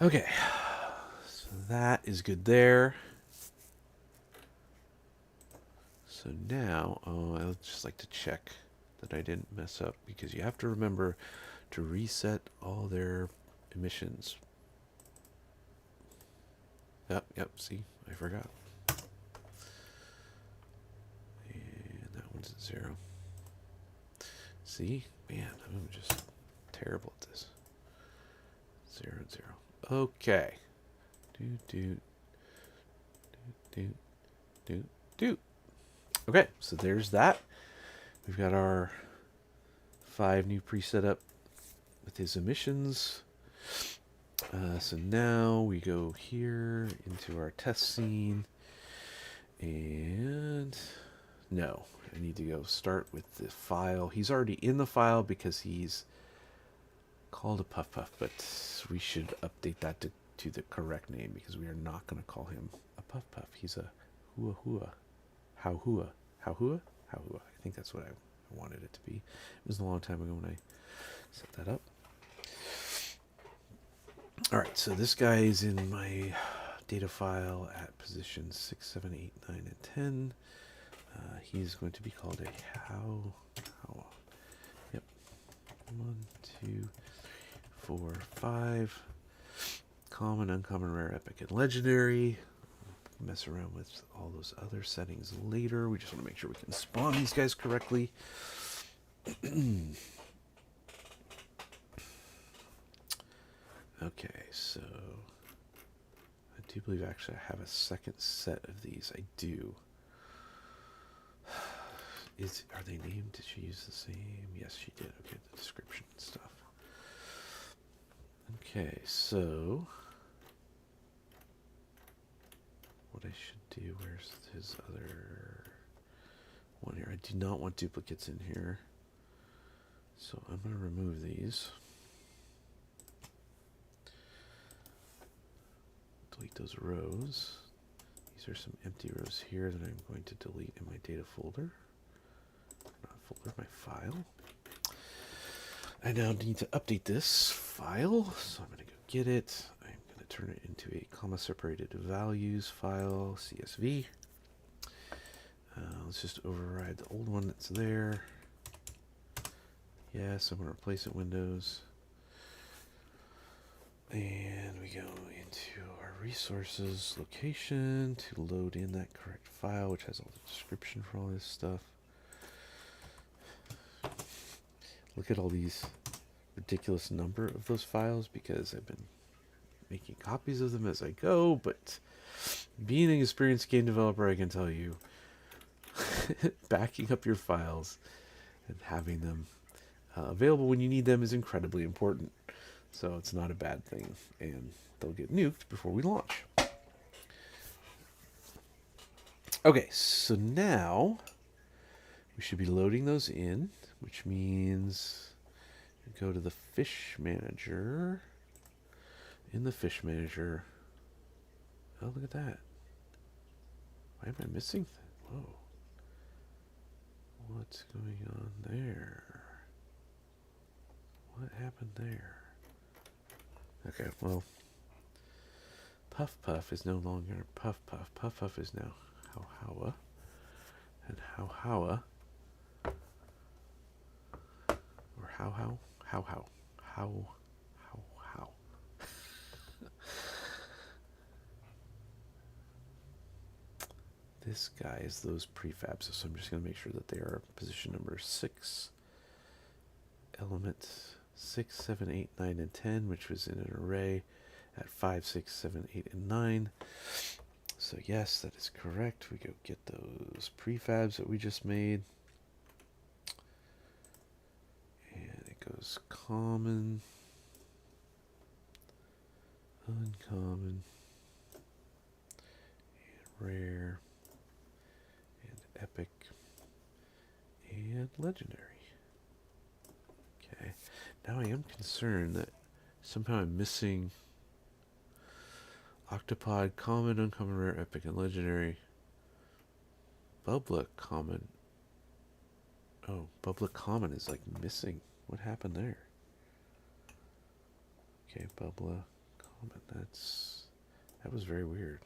Okay, so that is good there. So now, I would just like to check that I didn't mess up, because you have to remember to reset all their emissions. Yep, see, I forgot. And that one's at 0. See, man, I'm just terrible at this. 0 and 0. Okay. Do. Okay, so there's that. We've got our 5 new preset up with his emissions. So now we go here into our test scene. And no, I need to go start with the file. He's already in the file because he's called a puff, but we should update that to the correct name, because we are not going to call him a puff. He's a hua. Hua. I think that's what I wanted it to be. It was a long time ago when I set that up. Alright, so this guy is in my data file at position 6, 7, 8, 9, and 10. He's going to be called a how. Yep. 1, 2, 4, 5. Common, uncommon, rare, epic, and legendary. Mess around with all those other settings later. We just want to make sure we can spawn these guys correctly. Okay, so I do believe actually I have a second set of these. I do. Are they named? Did she use the same? Yes, she did. Okay, the description and stuff. Okay, so what I should do, where's his other one here? I do not want duplicates in here, so I'm going to remove these. Delete those rows. These are some empty rows here that I'm going to delete in my data folder. Not folder, my file. I now need to update this file, so I'm going to go get it. I'm going to turn it into a comma separated values file, CSV. Let's just override the old one that's there. Yes, I'm going to replace it Windows. And we go into our resources location to load in that correct file, which has all the description for all this stuff. Look at all these ridiculous number of those files, because I've been making copies of them as I go, but being an experienced game developer, I can tell you, backing up your files and having them available when you need them is incredibly important. So it's not a bad thing, and they'll get nuked before we launch. Okay, so now we should be loading those in, which means Go to the fish manager. In the fish manager. Oh, look at that. Why am I missing? Whoa. What's going on there? What happened there? Okay, well. Puff Puff is no longer Puff Puff. Puff Puff is now How Howa. And How Howa. Or How. This guy is those prefabs, so I'm just going to make sure that they are position number 6. Element 6, 7, 8, 9, and 10, which was in an array at 5, 6, 7, 8, and 9. So yes, that is correct. We go get those prefabs that we just made. And it goes common, uncommon, and rare, and epic, and legendary. Okay, now I am concerned that somehow I'm missing Octopod, common, uncommon, rare, epic, and legendary. Bubla, common. Oh, Bubla common is like missing. What happened there? Okay, Bubla common. That was very weird.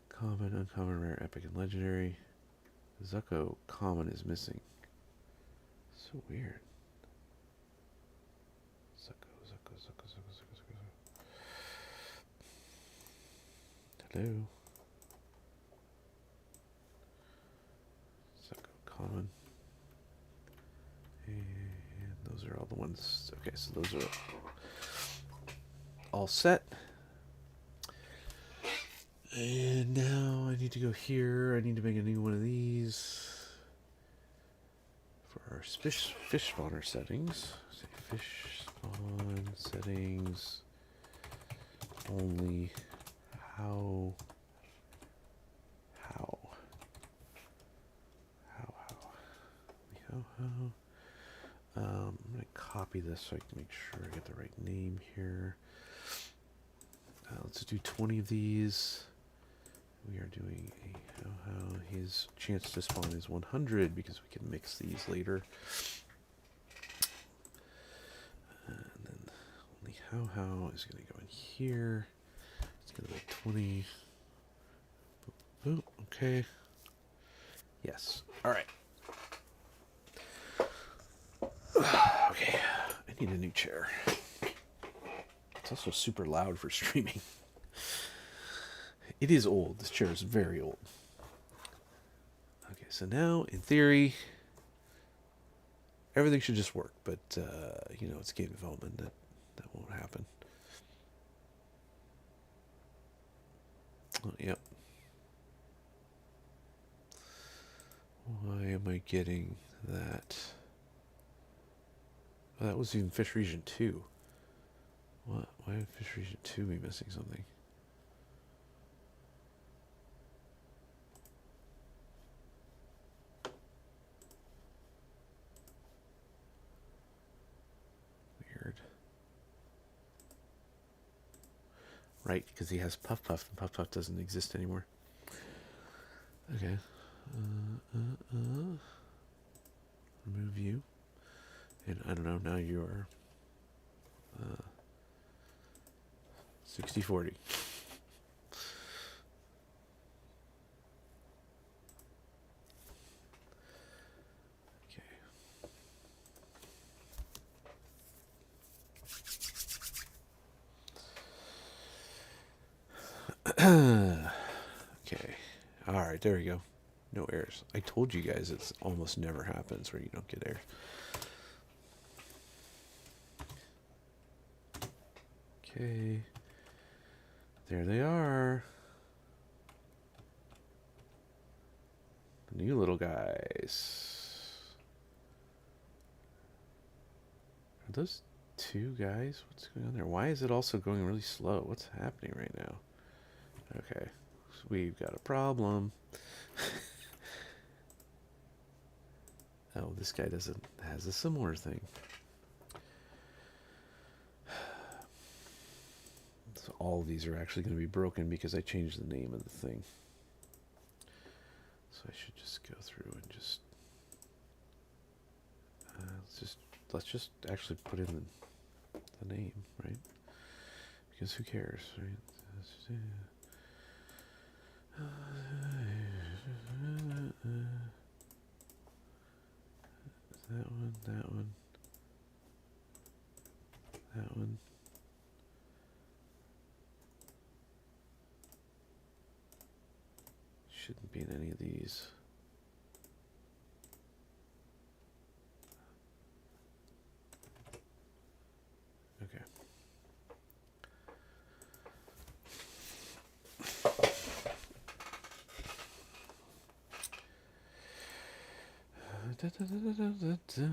Common, uncommon, rare, epic, and legendary. Zucco common is missing. So weird. Zucco. Hello. Zucco common. And those are all the ones. Okay, so those are all set. And now I need to go here. I need to make a new one of these for our fish spawner settings. Say fish spawn settings only how. I'm going to copy this so I can make sure I get the right name here. Let's do 20 of these. We are doing a how. His chance to spawn is 100 because we can mix these later. And then only how is going to go in here. It's going to be 20. Boop, okay. Yes. All right. Okay. I need a new chair. It's also super loud for streaming. It is old. This chair is very old. Okay, so now, in theory, everything should just work. But, it's game development. That won't happen. Oh, yep. Why am I getting that? Oh, that was in Fish Region 2. What? Why would Fish Region 2 be missing something? Weird. Right, because he has Puff Puff, and Puff Puff doesn't exist anymore. Okay. Remove you. And I don't know, now you are 60-40. Okay. Okay. Alright, there we go. No errors. I told you guys it's almost never happens where you don't get errors. Okay. There they are. The new little guys. Are those two guys? What's going on there? Why is it also going really slow? What's happening right now? Okay. So we've got a problem. Oh, this guy has a similar thing. So all of these are actually going to be broken because I changed the name of the thing. So I should just go through and just let's just actually put in the name, right? Because who cares, right? That one, that one, that one. Shouldn't be in any of these. Okay. Da, da, da, da, da, da.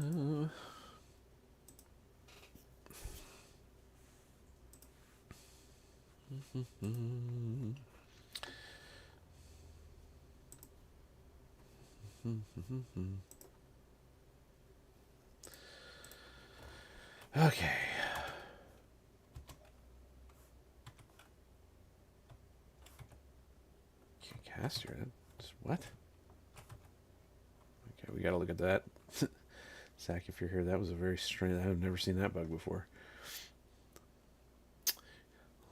Okay. Can't cast here. What? Okay, we gotta look at that. Zach, if you're here, that was a very strange. I've never seen that bug before.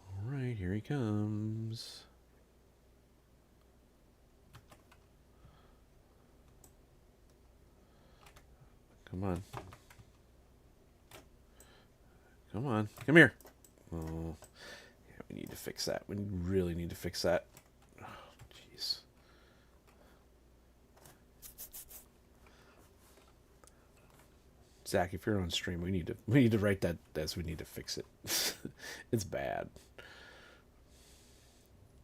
All right, here he comes. Come on. Come on. Come here. Oh, yeah, we need to fix that. We really need to fix that. Oh, jeez. Zach, if you're on stream, we need to write that as we need to fix it. It's bad.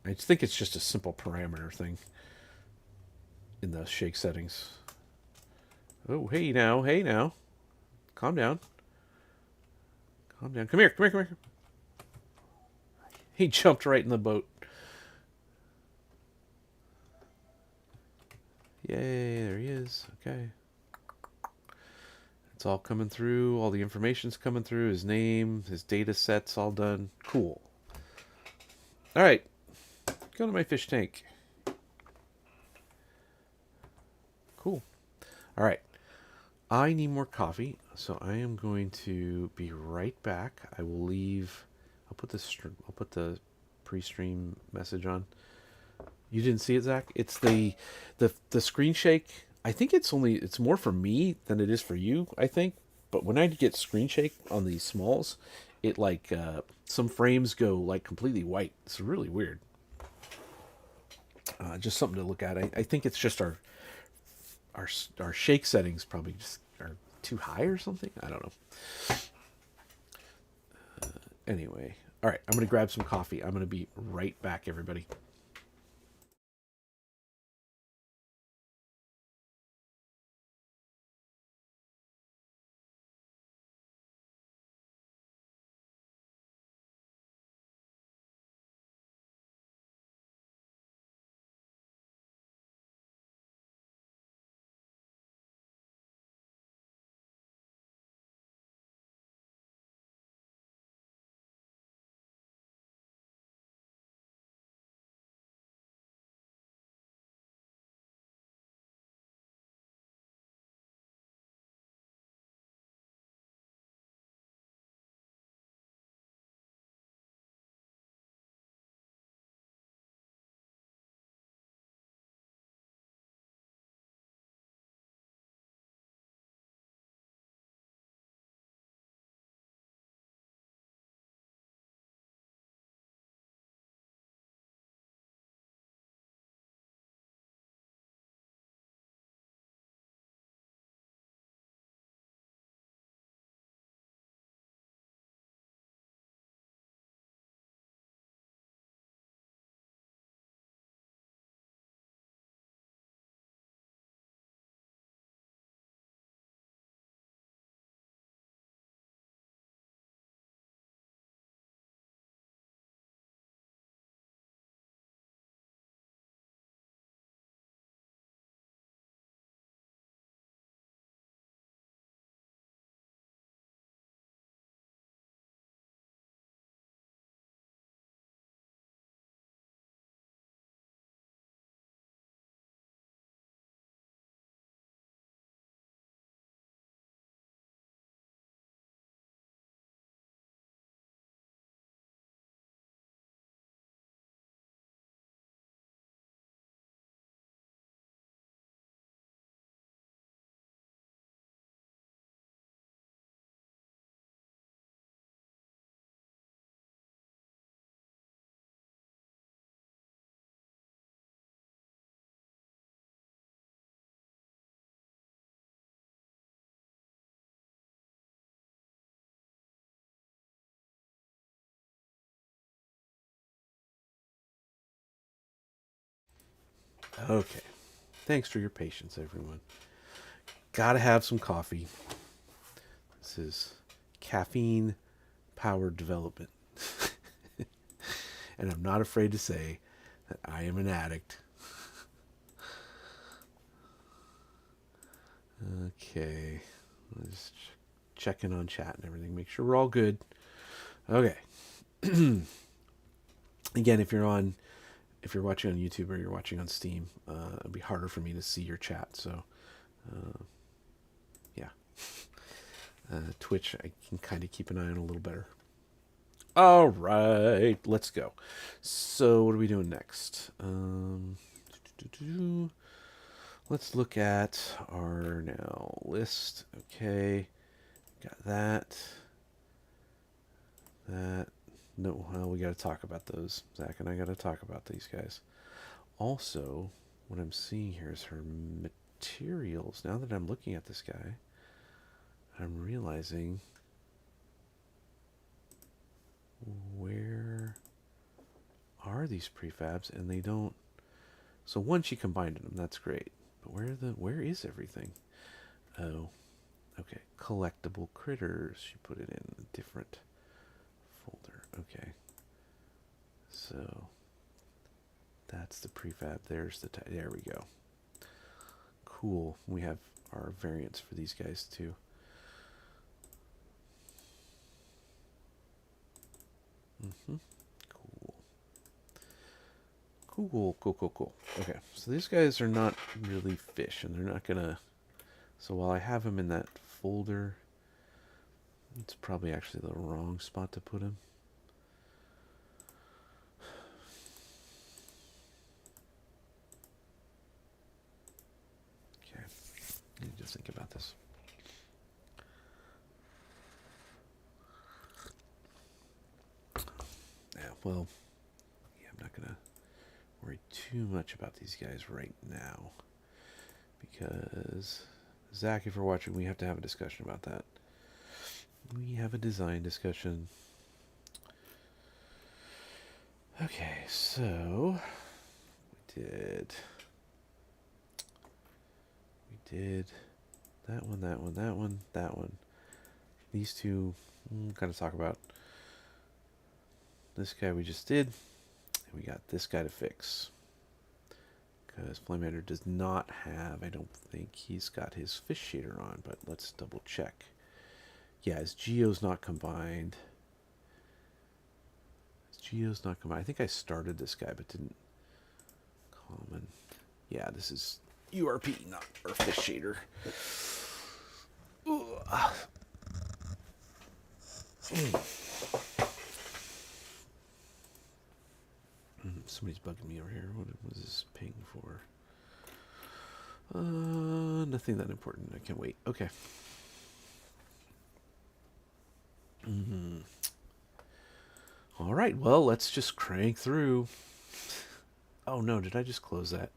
I think it's just a simple parameter thing in the shake settings. Oh, hey now, hey now. Calm down. Calm down. Come here, come here, come here. He jumped right in the boat. Yay, there he is. Okay. It's all coming through. All the information's coming through. His name, his data set's all done. Cool. All right. Go to my fish tank. Cool. All right. I need more coffee, so I am going to be right back. I will leave. I'll put the pre-stream message on. You didn't see it, Zach? It's the screen shake. I think it's more for me than it is for you, I think. But when I get screen shake on these smalls, it like some frames go like completely white. It's really weird. Just something to look at. I think it's just our shake settings probably just are too high or something. I don't know. Anyway, all right. I'm gonna grab some coffee. I'm gonna be right back, everybody. Okay. Thanks for your patience, everyone. Gotta have some coffee. This is caffeine powered development. And I'm not afraid to say that I am an addict. Okay. Just checking on chat and everything. Make sure we're all good. Okay. Again, if you're watching on YouTube or you're watching on Steam, it'd be harder for me to see your chat. So, yeah. Twitch, I can kind of keep an eye on a little better. All right, let's go. So, what are we doing next? Let's look at our now list. Okay, got that. That. No, well, we got to talk about those. Zach and I got to talk about these guys. Also, what I'm seeing here is her materials. Now that I'm looking at this guy, I'm realizing where are these prefabs, and they don't. So one, she combined them. That's great. But where is everything? Oh, okay. Collectible critters. She put it in a different folder. Okay. So that's the prefab. There's the there we go. Cool. We have our variants for these guys too. Cool. Cool. Okay, so these guys are not really fish, and they're not gonna. So while I have them in that folder, it's probably actually the wrong spot to put them. Okay, I need to think about this. Yeah, well, yeah, I'm not gonna worry too much about these guys right now because Zach, if you're watching, we have to have a discussion about that. We have a design discussion. Okay, so we did that one, that one, that one, that one. These two, gotta talk about. This guy we just did, and we got this guy to fix. Because Flamemander does not have, I don't think he's got his fish shader on, but let's double check. Yeah, his geo's not combined. His geo's not combined. I think I started this guy, but didn't. Common. Yeah, this is URP, not our fish shader. Somebody's bugging me over here. What was this ping for? Nothing that important. I can wait. Okay. All right. Well, let's just crank through. Oh no! Did I just close that?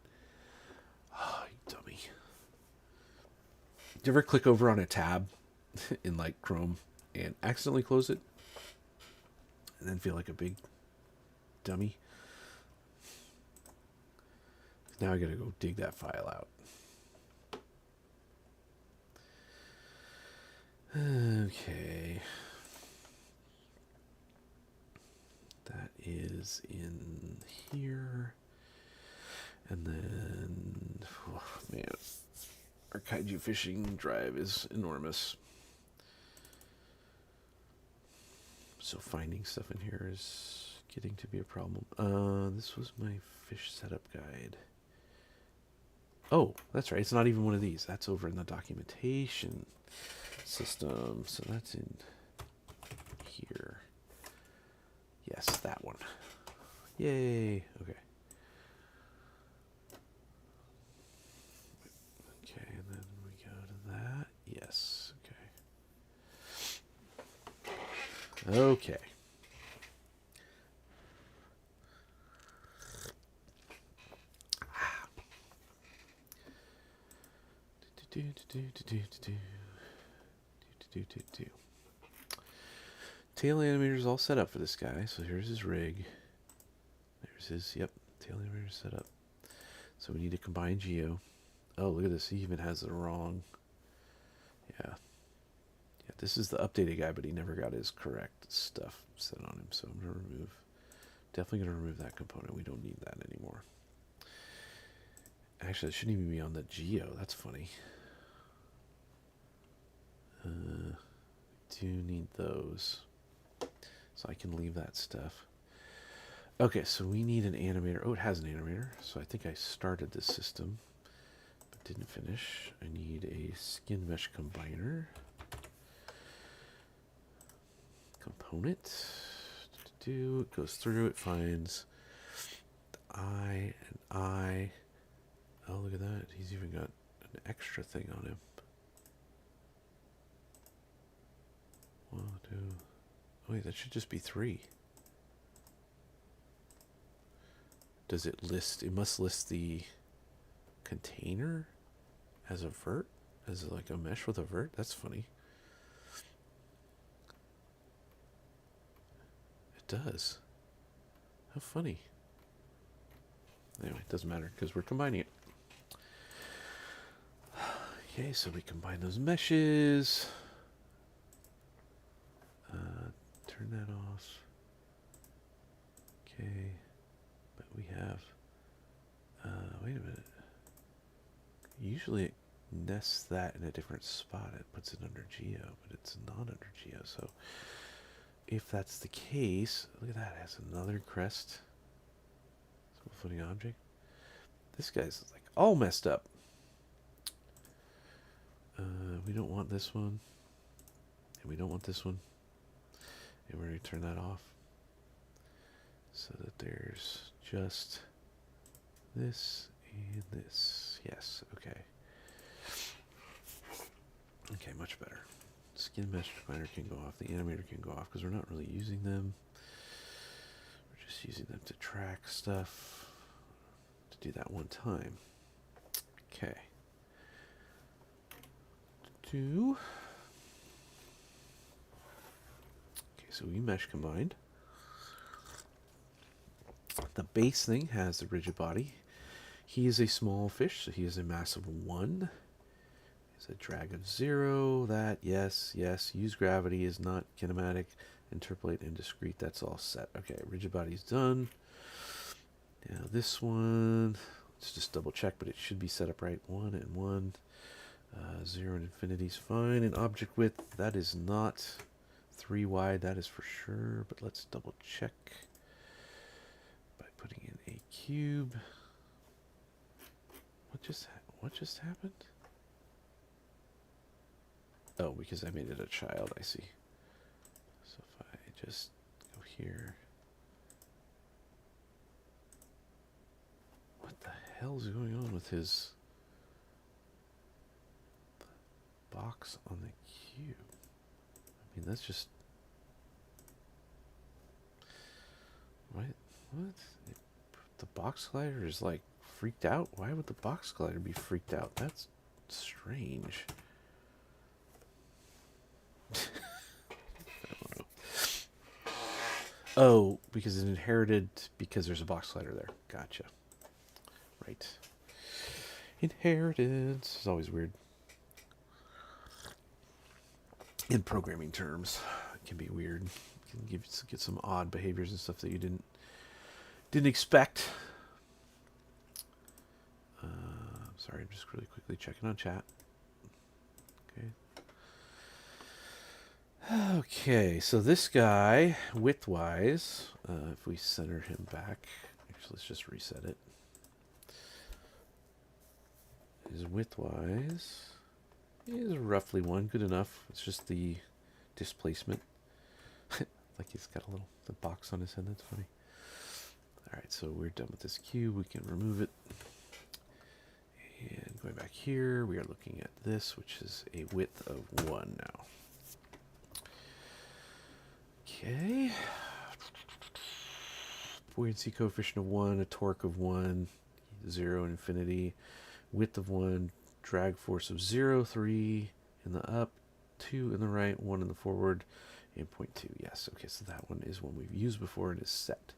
Oh, you dummy! Do you ever click over on a tab in like Chrome and accidentally close it, and then feel like a big dummy? Now I gotta go dig that file out. Okay. That is in here. And then, oh, man, our kaiju fishing drive is enormous. So finding stuff in here is getting to be a problem. This was my fish setup guide. Oh, that's right. It's not even one of these. That's over in the documentation system. So that's in here. Yes, that one. Yay. Okay. Okay, and then we go to that. Yes. Okay. Okay. Tail animator's all set up for this guy. So here's his rig. There's his, yep, tail animator set up. So we need to combine geo. Oh, look at this. He even has the wrong. Yeah. Yeah, this is the updated guy, but he never got his correct stuff set on him. So I'm going to remove. Definitely going to remove that component. We don't need that anymore. Actually, it shouldn't even be on the geo. That's funny. Do need those. So I can leave that stuff. Okay, so we need an animator. Oh, it has an animator. So I think I started this system, but didn't finish. I need a skin mesh combiner. Component. It goes through, it finds I and I. Oh, look at that. He's even got an extra thing on him. 1, 2. Oh, wait, that should just be 3. Does it list? It must list the container as a vert, as like a mesh with a vert. That's funny. It does. How funny. Anyway, it doesn't matter because we're combining it. Okay, so we combine those meshes. Turn that off. Okay, but we have. Wait a minute. Usually it nests that in a different spot. It puts it under geo, but it's not under geo. So if that's the case, look at that. It has another crest. Floating object. This guy's like all messed up. We don't want this one. And we don't want this one. And we're going to turn that off. So that there's just this and this. Yes, okay. Okay, much better. Skin mesh combiner can go off. The animator can go off because we're not really using them. We're just using them to track stuff. To do that one time. Okay. Okay, so we mesh combined. The base thing has the rigid body. He is a small fish, so he is a mass of 1. He's a drag of 0. That, yes, yes. Use gravity is not kinematic. Interpolate and discrete, that's all set. Okay, rigid body's done. Now this one, let's just double check, but it should be set up right. 1 and 1. 0 and infinity is fine. And object width, that is not 3 wide, that is for sure. But let's double check by putting in a cube. What just happened? Oh, because I made it a child, I see. So if I just go here. What the hell is going on with his box on the cube? I mean, that's just... What? The box collider is like freaked out? Why would the box collider be freaked out? That's strange. I don't know. Oh, because it inherited because there's a box collider there. Gotcha. Right. Inheritance is always weird. In programming terms, it can be weird. It can get some odd behaviors and stuff that you didn't expect. Sorry, I'm just really quickly checking on chat. Okay. Okay, so this guy, width-wise, if we center him back, actually, let's just reset it. His width-wise is roughly 1, good enough. It's just the displacement. Like he's got a little box on his head, that's funny. Alright, so we're done with this cube. We can remove it. And going back here, we are looking at this, which is a width of 1 now. Okay. Buoyancy coefficient of 1, a torque of 1, 0 in infinity, width of 1, drag force of 0, 3 in the up, 2 in the right, 1 in the forward, and 0.2. Yes, okay, so that one is one we've used before and is set.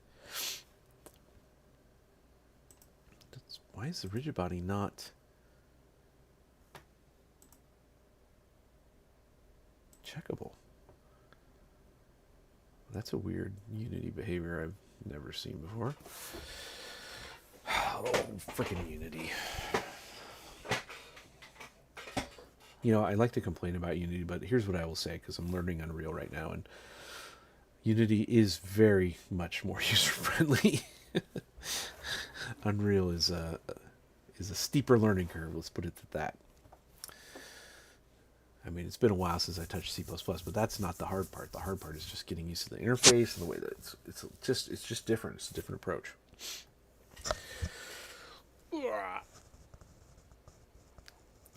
Why is the rigid body not checkable? That's a weird Unity behavior I've never seen before. Oh, freaking Unity. You know, I like to complain about Unity, but here's what I will say, because I'm learning Unreal right now, and Unity is very much more user-friendly. Unreal is a steeper learning curve, let's put it at that. I mean, it's been a while since I touched C++, but that's not the hard part. The hard part is just getting used to the interface and the way that it's just different. It's a different approach.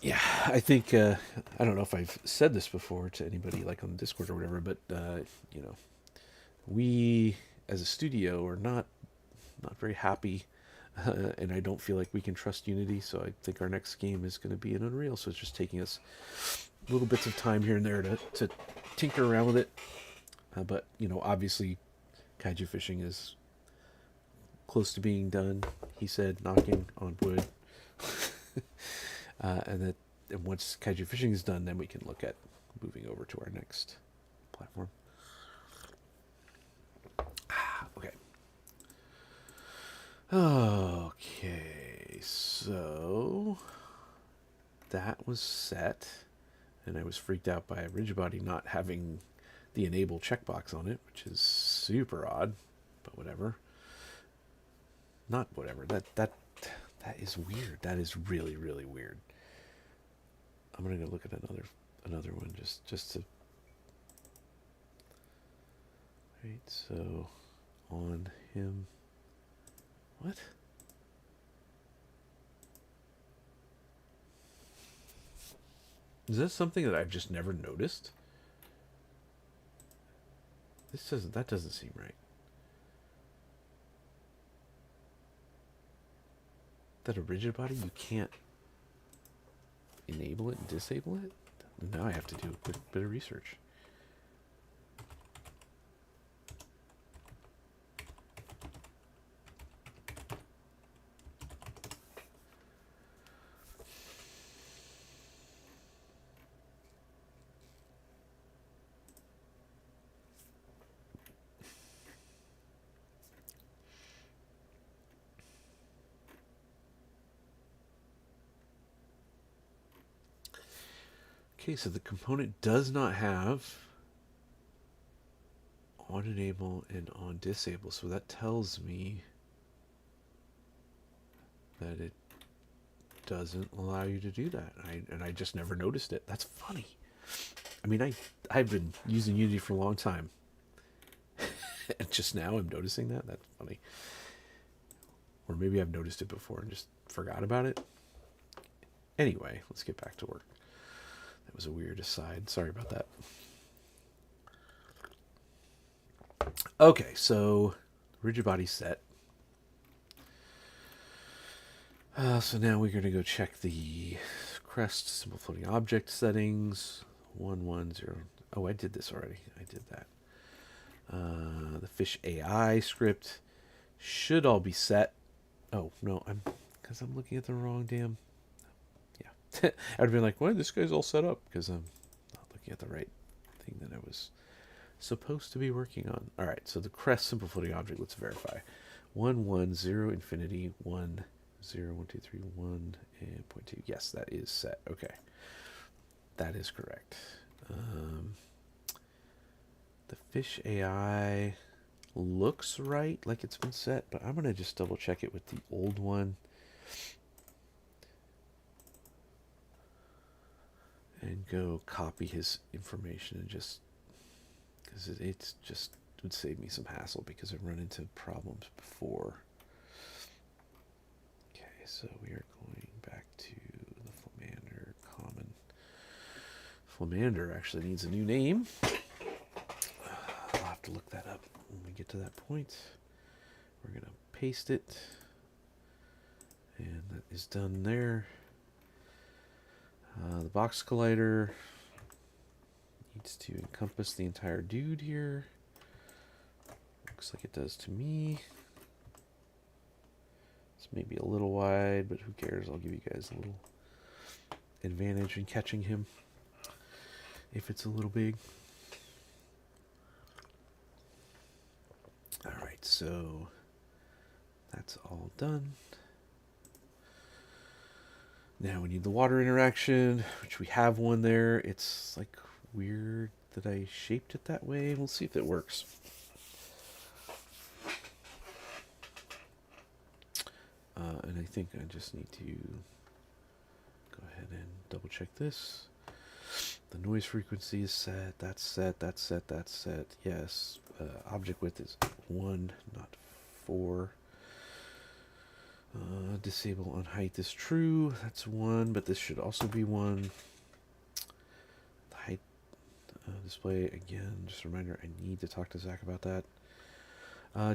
Yeah, I think I don't know if I've said this before to anybody like on Discord or whatever, but you know, we as a studio are not very happy, and I don't feel like we can trust Unity. So I think our next game is going to be in Unreal. So it's just taking us little bits of time here and there to tinker around with it. But you know, obviously, kaiju fishing is close to being done. He said, knocking on wood. And once kaiju fishing is done, then we can look at moving over to our next platform. Okay. Okay, so that was set, and I was freaked out by a rigid body not having the enable checkbox on it, which is super odd, but whatever. Not whatever. That is weird. That is really, really weird. I'm gonna go look at another one just to. Right. So on him. What? Is this something that I've just never noticed? That doesn't seem right. That a rigid body, you can't enable it and disable it? Now I have to do a quick bit of research. Okay, so the component does not have on enable and on disable, so that tells me that it doesn't allow you to do that. And I just never noticed it. That's funny. I mean, I've been using Unity for a long time, and just now I'm noticing that. That's funny. Or maybe I've noticed it before and just forgot about it. Anyway, let's get back to work. That was a weird aside. Sorry about that. Okay, so rigid body set. So now we're going to go check the crest simple floating object settings. 110. Oh, I did this already. I did that. The fish AI script should all be set. Oh no, because I'm looking at the wrong damn. Yeah, I'd be like, "Why this guy's all set up?" Because I'm not looking at the right thing that I was supposed to be working on. All right, so the crest simple floating object. Let's verify. 110 infinity 10 1 2 3 1 and 0.2. Yes, that is set. Okay, that is correct. The fish AI looks right, like it's been set, but I'm gonna just double check it with the old one. And go copy his information and just, because it's just would save me some hassle because I've run into problems before. Okay, so we are going back to the Flamander common. Flamander actually needs a new name. I'll have to look that up when we get to that point. We're gonna paste it, and that is done there. The box collider needs to encompass the entire dude here. Looks like it does to me. Let's maybe a little wide, but who cares? I'll give you guys a little advantage in catching him if it's a little big. Alright, so that's all done. Now we need the water interaction, which we have one there. It's like weird that I shaped it that way. We'll see if it works. And I think I just need to go ahead and double check this. The noise frequency is set. That's set. That's set. That's set. Yes. Object width is 1, not 4. Disable on height is true. That's 1, but this should also be 1. The height display, again, just a reminder, I need to talk to Zach about that.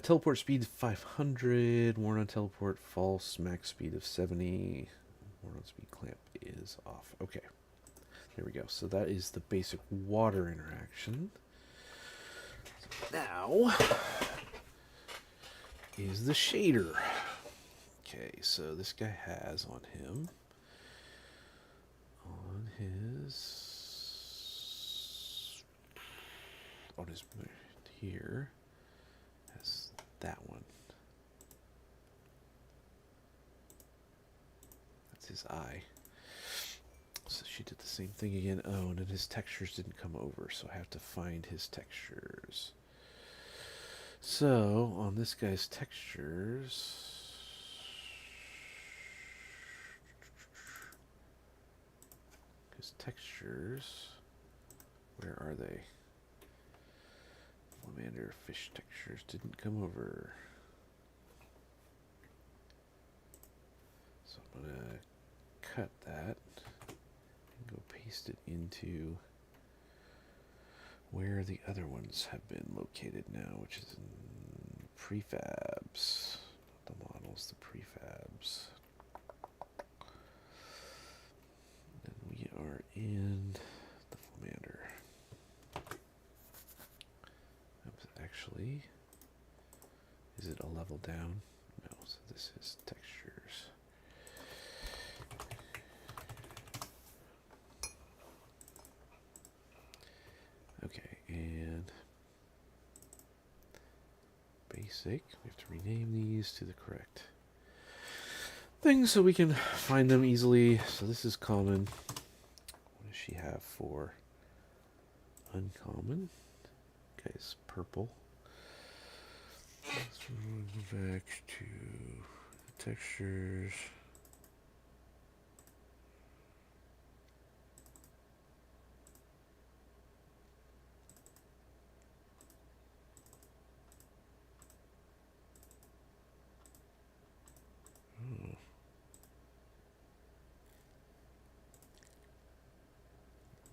Teleport speed 500. Warn on teleport false. Max speed of 70. Warn on speed clamp is off. Okay. There we go. So that is the basic water interaction. Now is the shader. Okay, so this guy has on him, on his here, has that one. That's his eye. So she did the same thing again. Oh, and then his textures didn't come over, so I have to find his textures. So, on this guy's textures, where are they? Salamander fish textures didn't come over. So I'm going to cut that and go paste it into where the other ones have been located now, which is in prefabs. Not the models, the prefabs. And we are in the Flamander. Oops, actually, is it a level down? No, so this is textures. Okay, and basic, we have to rename these to the correct thing so we can find them easily. So this is common. What does she have for uncommon? Okay, it's purple. Let's go back to the textures.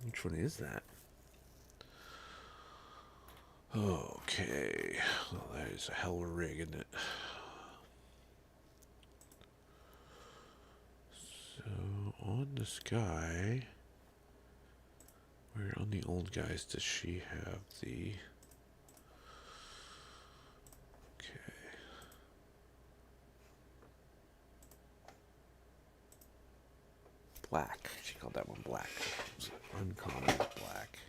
Which one is that? Okay. Well, that is a hell of a rig, isn't it? So, on this guy, where on the old guys does she have the... Okay. Black. She called that one black. Uncommon black.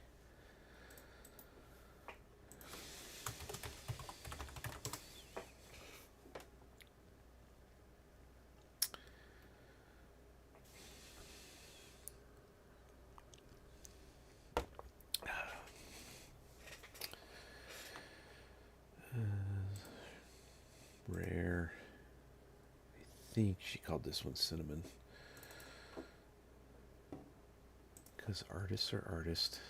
Rare. I think she called this one cinnamon. Because artists are artists.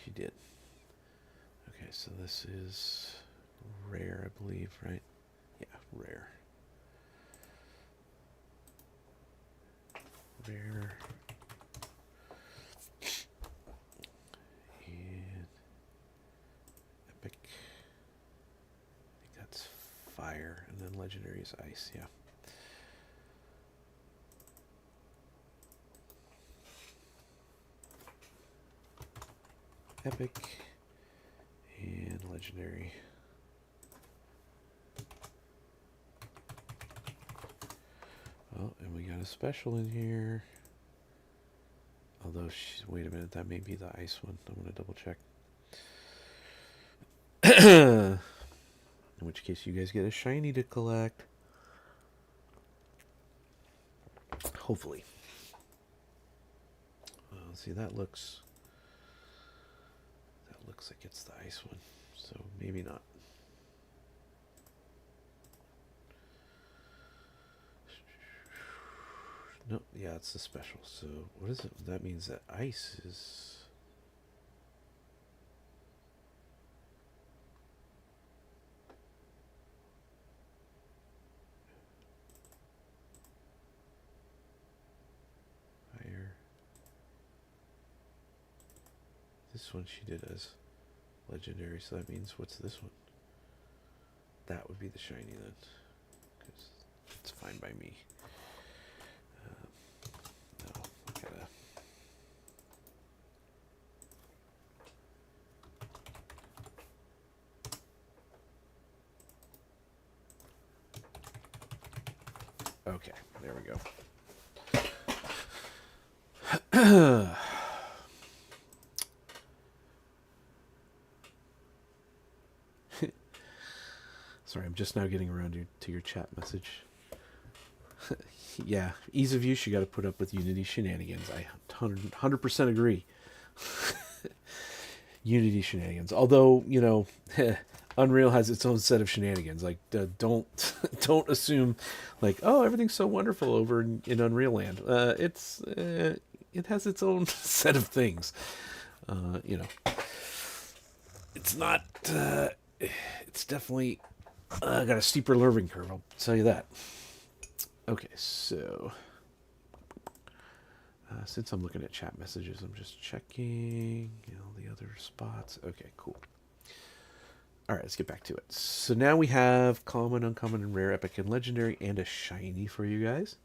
She did. Okay, so this is rare, I believe, right? Yeah, rare. Rare. And epic. I think that's fire. And then legendary is ice, yeah. Epic and legendary. Oh, and we got a special in here. Although, wait a minute, that may be the ice one. I'm going to double check. In which case, you guys get a shiny to collect. Hopefully. See, that looks like it's the ice one. So maybe not. No, yeah, it's the special. So what is it? That means that ice is... higher. This one she did as legendary, so that means what's this one? That would be the shiny then. Because it's fine by me. No, I gotta... Okay, there we go. Sorry, I'm just now getting around to your chat message. Yeah, ease of use, you got to put up with Unity shenanigans. I 100% agree. Unity shenanigans. Although, you know, Unreal has its own set of shenanigans. Like, don't assume, like, oh, everything's so wonderful over in Unreal Land. It has its own set of things. You know, it's not. It's definitely got a steeper learning curve. I'll tell you that. Okay, so since I'm looking at chat messages, I'm just checking the other spots. Okay, cool. All right, let's get back to it. So now we have common, uncommon, and rare, epic, and legendary, and a shiny for you guys.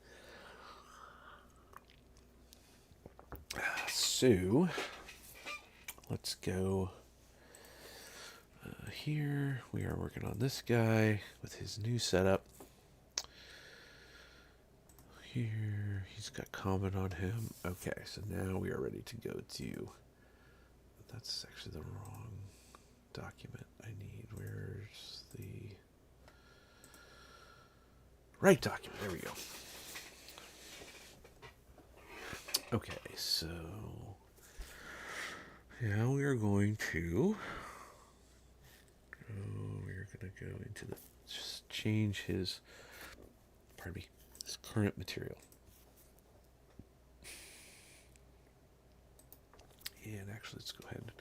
So let's go here. We are working on this guy with his new setup. Here, he's got common on him. Okay, so now we are ready to go to... That's actually the wrong document I need. Where's the... right document? There we go. Okay, so... now we are going to... we're going to go into the... just change his... pardon me. His current material. And actually, let's go ahead.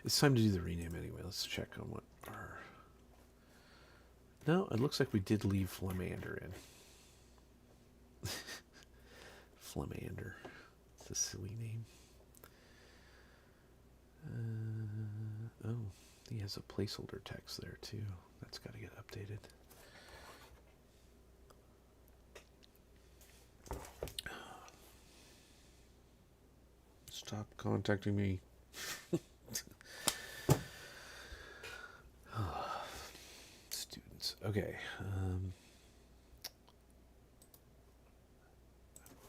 It's time to do the rename anyway. Let's check on what our... no, it looks like we did leave Flamander in. Flamander. It's a silly name. Oh, he has a placeholder text there too. That's got to get updated. Stop contacting me. Students. Okay.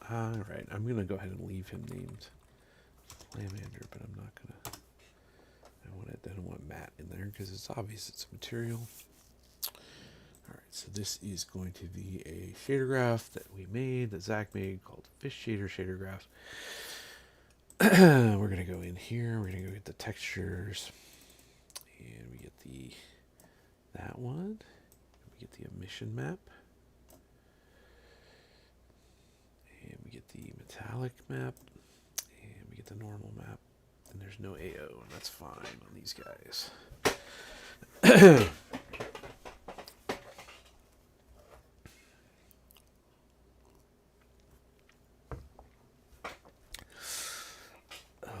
All right. I'm going to go ahead and leave him named Flamander, but I'm not going to... I don't want Matt in there because it's obvious it's a material. All right. So this is going to be a shader graph that we made, that Zach made, called Fish Shader Graph. We're going to go in here. We're going to go get the textures. And we get that one. We get the emission map. And we get the metallic map. And we get the normal map. And there's no AO, and that's fine on these guys.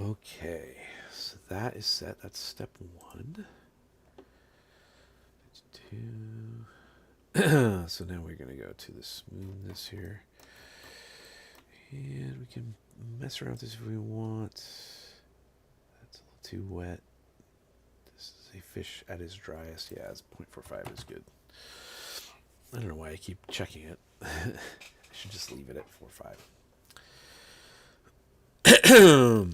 Okay, so that is set. That's step one. Two. So now we're going to go to the smoothness here. And we can mess around with this if we want. That's a little too wet. This is a fish at his driest. Yeah, it's 0.45 is good. I don't know why I keep checking it. I should just leave it at 4.5.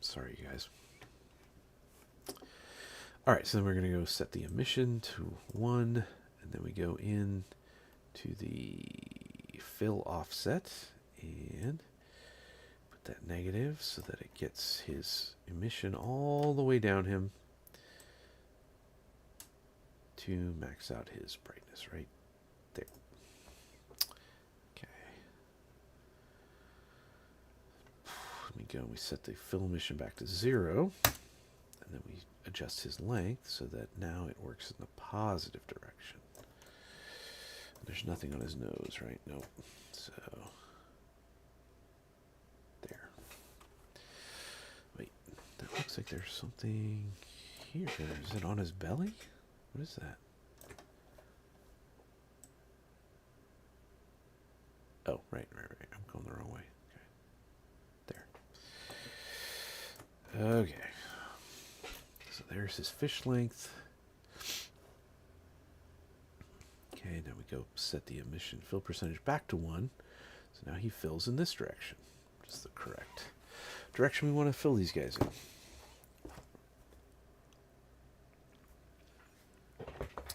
Sorry, you guys. All right, so then we're going to go set the emission to 1, and then we go in to the fill offset and put that negative so that it gets his emission all the way down him to max out his brightness right there. Okay. Let me go. We set the fill emission back to 0, and then we adjust his length so that now it works in the positive direction. There's nothing on his nose, right? Nope. So there. Wait, that looks like there's something here. Is it on his belly? What is that? Oh, right. I'm going the wrong way. Okay. There. Okay. So there's his fish length. Okay, now we go set the emission fill percentage back to 1. So now he fills in this direction, which is the correct direction we want to fill these guys in.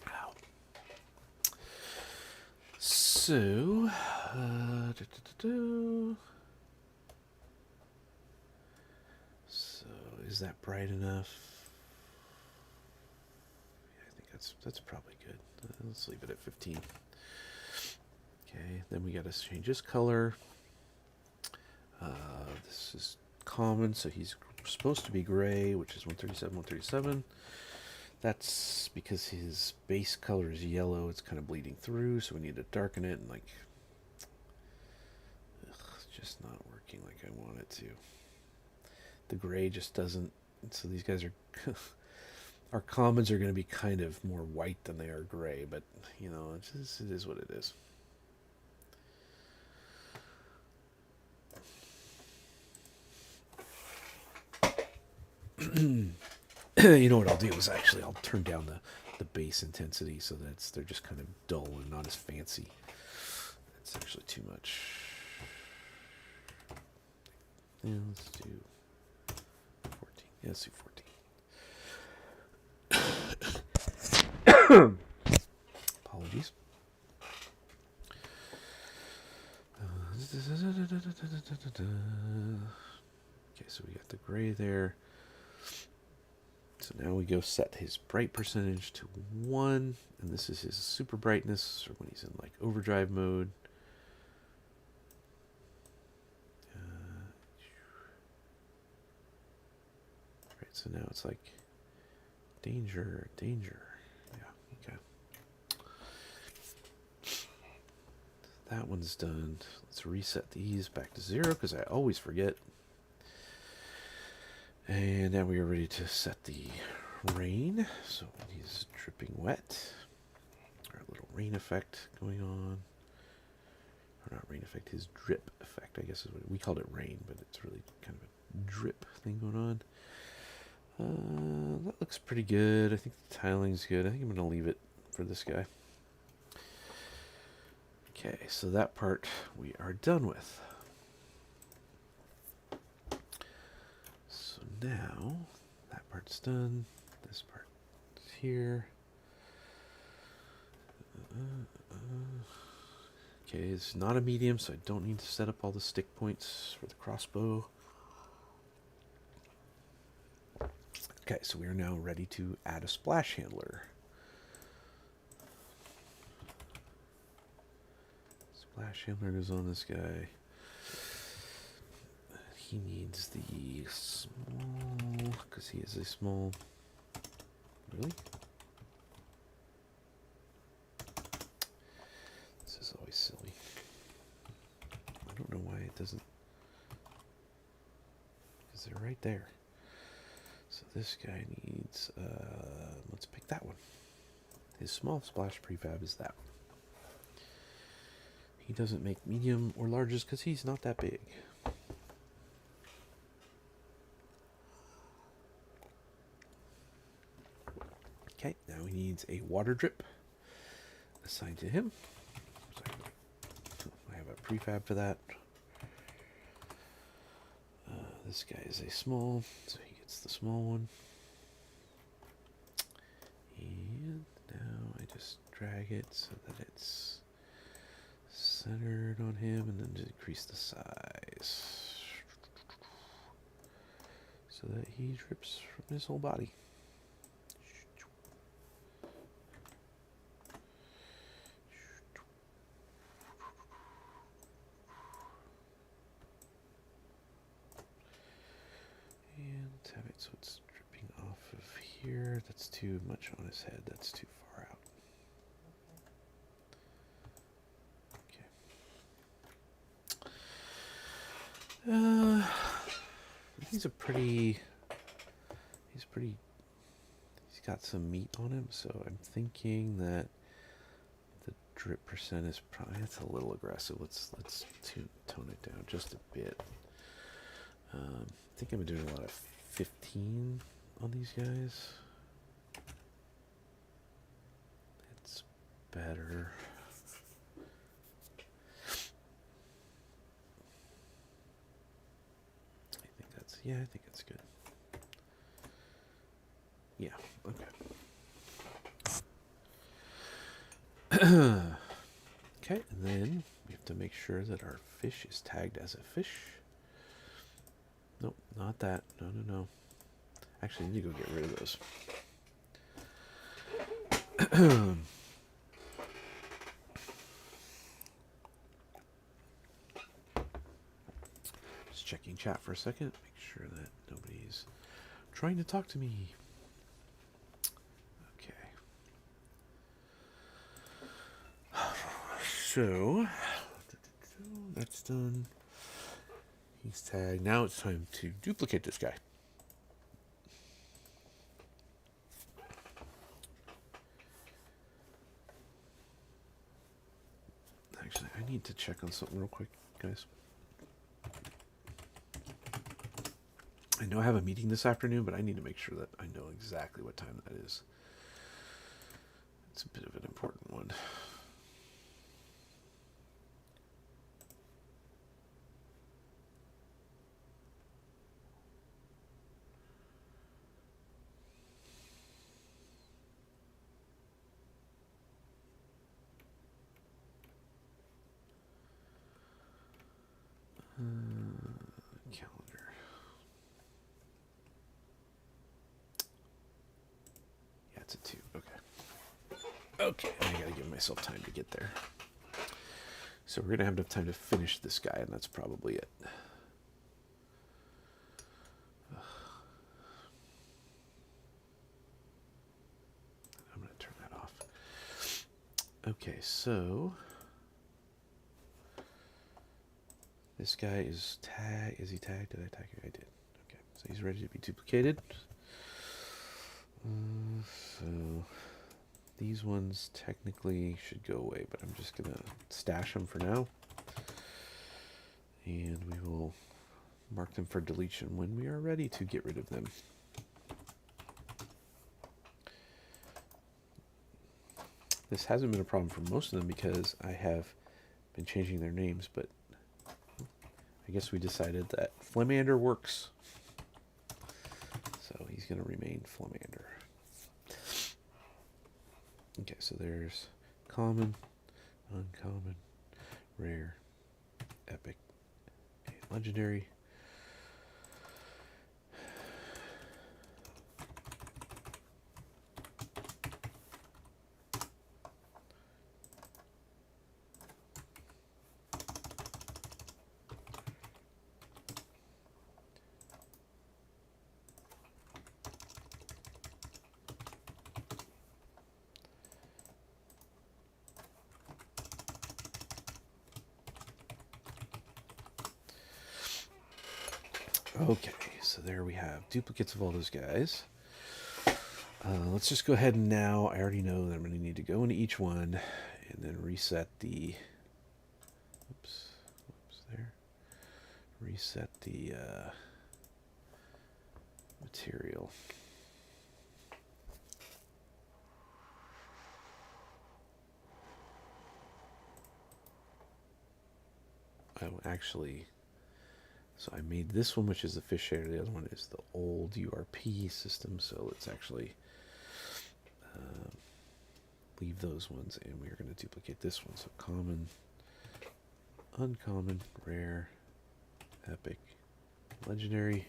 Ow. So, so is that bright enough? Yeah, I think that's probably good. Let's leave it at 15. Okay, then we got to change his color. This is common, so he's supposed to be gray, which is 137, 137. That's because his base color is yellow. It's kind of bleeding through, so we need to darken it, and like, it's just not working like I want it to. The gray just doesn't, so these guys are, our commons are going to be kind of more white than they are gray, but, you know, it is what it is. You know what I'll do is actually I'll turn down the base intensity so that they're just kind of dull and not as fancy. It's actually too much. Yeah, let's do 14. Yeah, let's do 14. Apologies. Okay, so we got the gray there. So now we go set his bright percentage to 1, and this is his super brightness, or when he's in like overdrive mode. Right, so now it's like danger. Yeah, okay. That one's done. Let's reset these back to 0 because I always forget. And now we are ready to set the rain. So when he's dripping wet, our little rain effect going on. Or not rain effect, his drip effect, I guess is what we called it rain, but it's really kind of a drip thing going on. That looks pretty good. I think the tiling's good. I think I'm going to leave it for this guy. Okay, so that part we are done with. So now that part's done. This part is here. Okay, it's not a medium, so I don't need to set up all the stick points for the crossbow. Okay, so we are now ready to add a splash handler. Splash handler goes on this guy. He needs the small, because he is a small. Really? This is always silly. I don't know why it doesn't. Because they're right there. So this guy needs, let's pick that one. His small splash prefab is that one. He doesn't make medium or larges because he's not that big. Okay, now he needs a water drip assigned to him. Sorry, I have have a prefab for that. This guy is a small, so he gets the small one. And now I just drag it so that it's centered on him, and then decrease the size so that he drips from his whole body. And have it so it's dripping off of here. That's too much on his head. That's too far out. He's got some meat on him, so I'm thinking that the drip percent is probably, that's a little aggressive. Let's tone it down just a bit. I think I'm doing a lot of 15 on these guys. It's better. I think that's good. Yeah, okay. Okay, and then we have to make sure that our fish is tagged as a fish. Nope, not that. No. Actually, I need to go get rid of those. Just checking chat for a second. Make sure that nobody's trying to talk to me. Okay. So, that's done. He's tagged. Now it's time to duplicate this guy. Actually, I need to check on something real quick, guys. I know I have a meeting this afternoon, but I need to make sure that I know exactly what time that is. It's a bit of an important one. Calendar. Yeah, it's a 2. Okay, I gotta give myself time to get there. So we're gonna have enough time to finish this guy, and that's probably it. I'm gonna turn that off. Okay, so this guy is tagged. Is he tagged? Did I tag him? I did. Okay, so he's ready to be duplicated. So these ones technically should go away, but I'm just gonna stash them for now. And we will mark them for deletion when we are ready to get rid of them. This hasn't been a problem for most of them because I have been changing their names, but I guess we decided that Flamander works. So he's going to remain Flamander. Okay, so there's common, uncommon, rare, epic, and legendary. Okay, so there we have duplicates of all those guys. Let's just go ahead and now, I already know that I'm going to need to go into each one and then reset the, reset the material. Oh, actually, so I made this one, which is the fish shader. The other one is the old URP system. So let's actually um, leave those ones, and we're going to duplicate this one. So common, uncommon, rare, epic, legendary.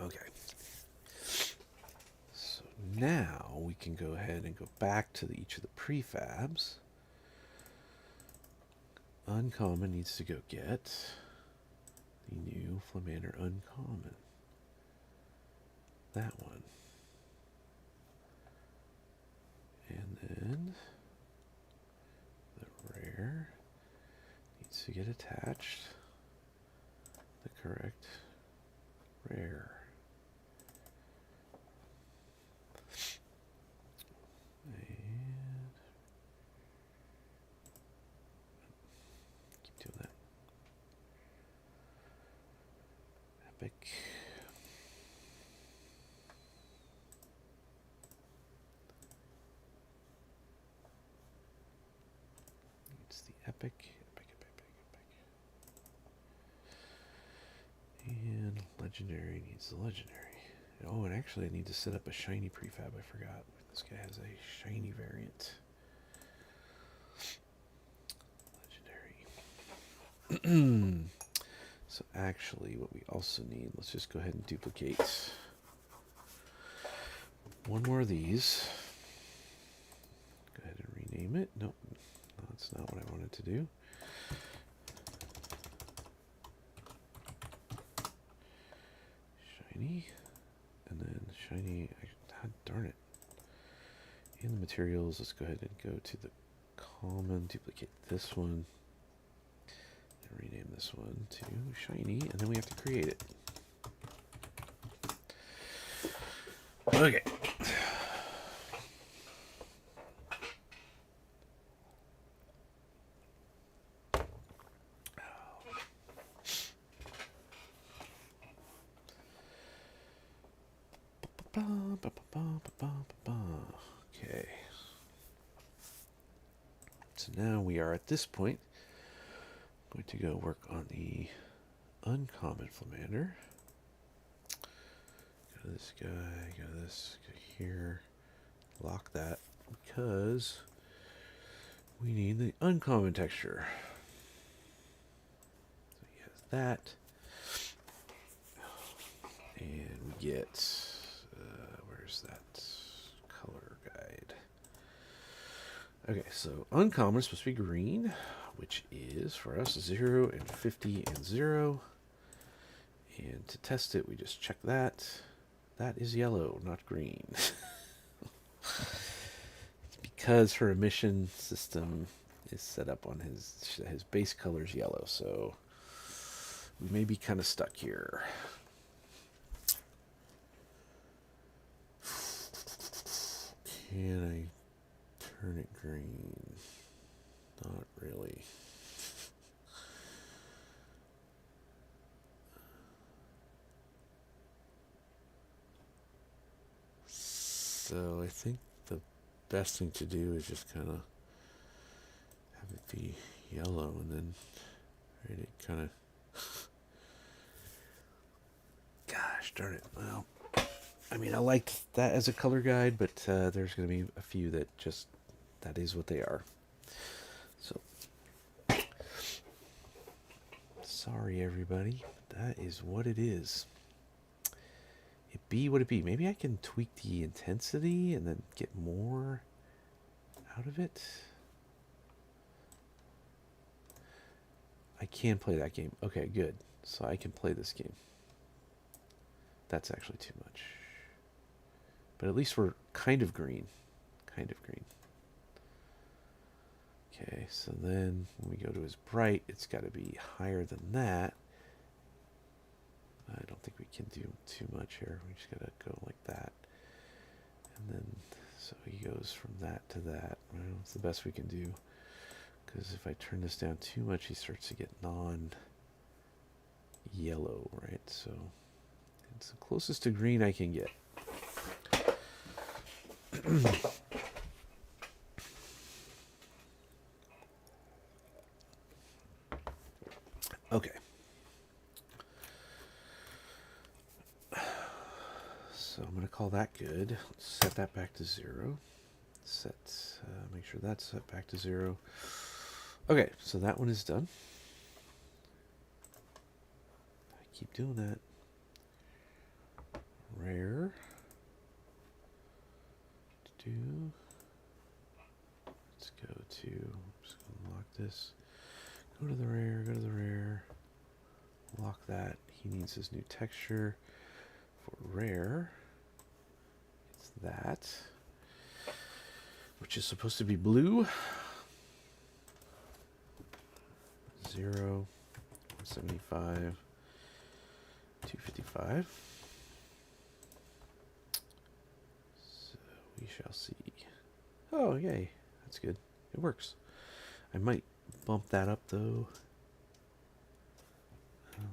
Okay. So now we can go ahead and go back to each of the prefabs. Uncommon needs to go get the new Flamander Uncommon. That one. And then the rare needs to get attached. The correct rare. And keep doing that. Epic. It's the epic. And legendary needs the legendary. Oh, and actually I need to set up a shiny prefab. I forgot. This guy has a shiny variant. Legendary. So actually what we also need, let's just go ahead and duplicate one more of these. Go ahead and rename it. Nope, no, that's not what I wanted to do. Shiny, and then shiny, God darn it. In the materials, let's go ahead and go to the common, duplicate this one, and rename this one to shiny, and then we have to create it. Okay. Okay. So now we are at this point going to go work on the uncommon Flamander. Go to this guy, go to this, go here. Lock that because we need the uncommon texture. So he has that. And we get, where's that color guide? Okay, so uncommon is supposed to be green, which is for us 0 and 50 and 0. And to test it, we just check that. That is yellow, not green. It's because her emission system is set up on his base color is yellow, so we may be kind of stuck here. Can I turn it green? Not really. So I think the best thing to do is just kind of have it be yellow and then it kind of gosh darn it. Well, I mean, I liked that as a color guide, but there's going to be a few that just that is what they are. So sorry everybody, that is what it is. It be what it be. Maybe I can tweak the intensity and then get more out of it. I can play that game. Okay, good. So I can play this game. That's actually too much. But at least we're kind of green. Kind of green. Okay, so then when we go to his bright, it's got to be higher than that. I don't think we can do too much here. We just got to go like that. And then, so he goes from that to that. Well, it's the best we can do. Because if I turn this down too much, he starts to get non-yellow, right? So it's the closest to green I can get. Okay. So I'm going to call that good. Let's set that back to 0. Make sure that's set back to 0. Okay, so that one is done. I keep doing that. Rare. Let's go to, I'm just going to lock this. Go to the rare. Lock that. He needs his new texture for rare. It's that, which is supposed to be blue. 0, 175, 255. So we shall see. Oh, yay. That's good. It works. I might bump that up, though.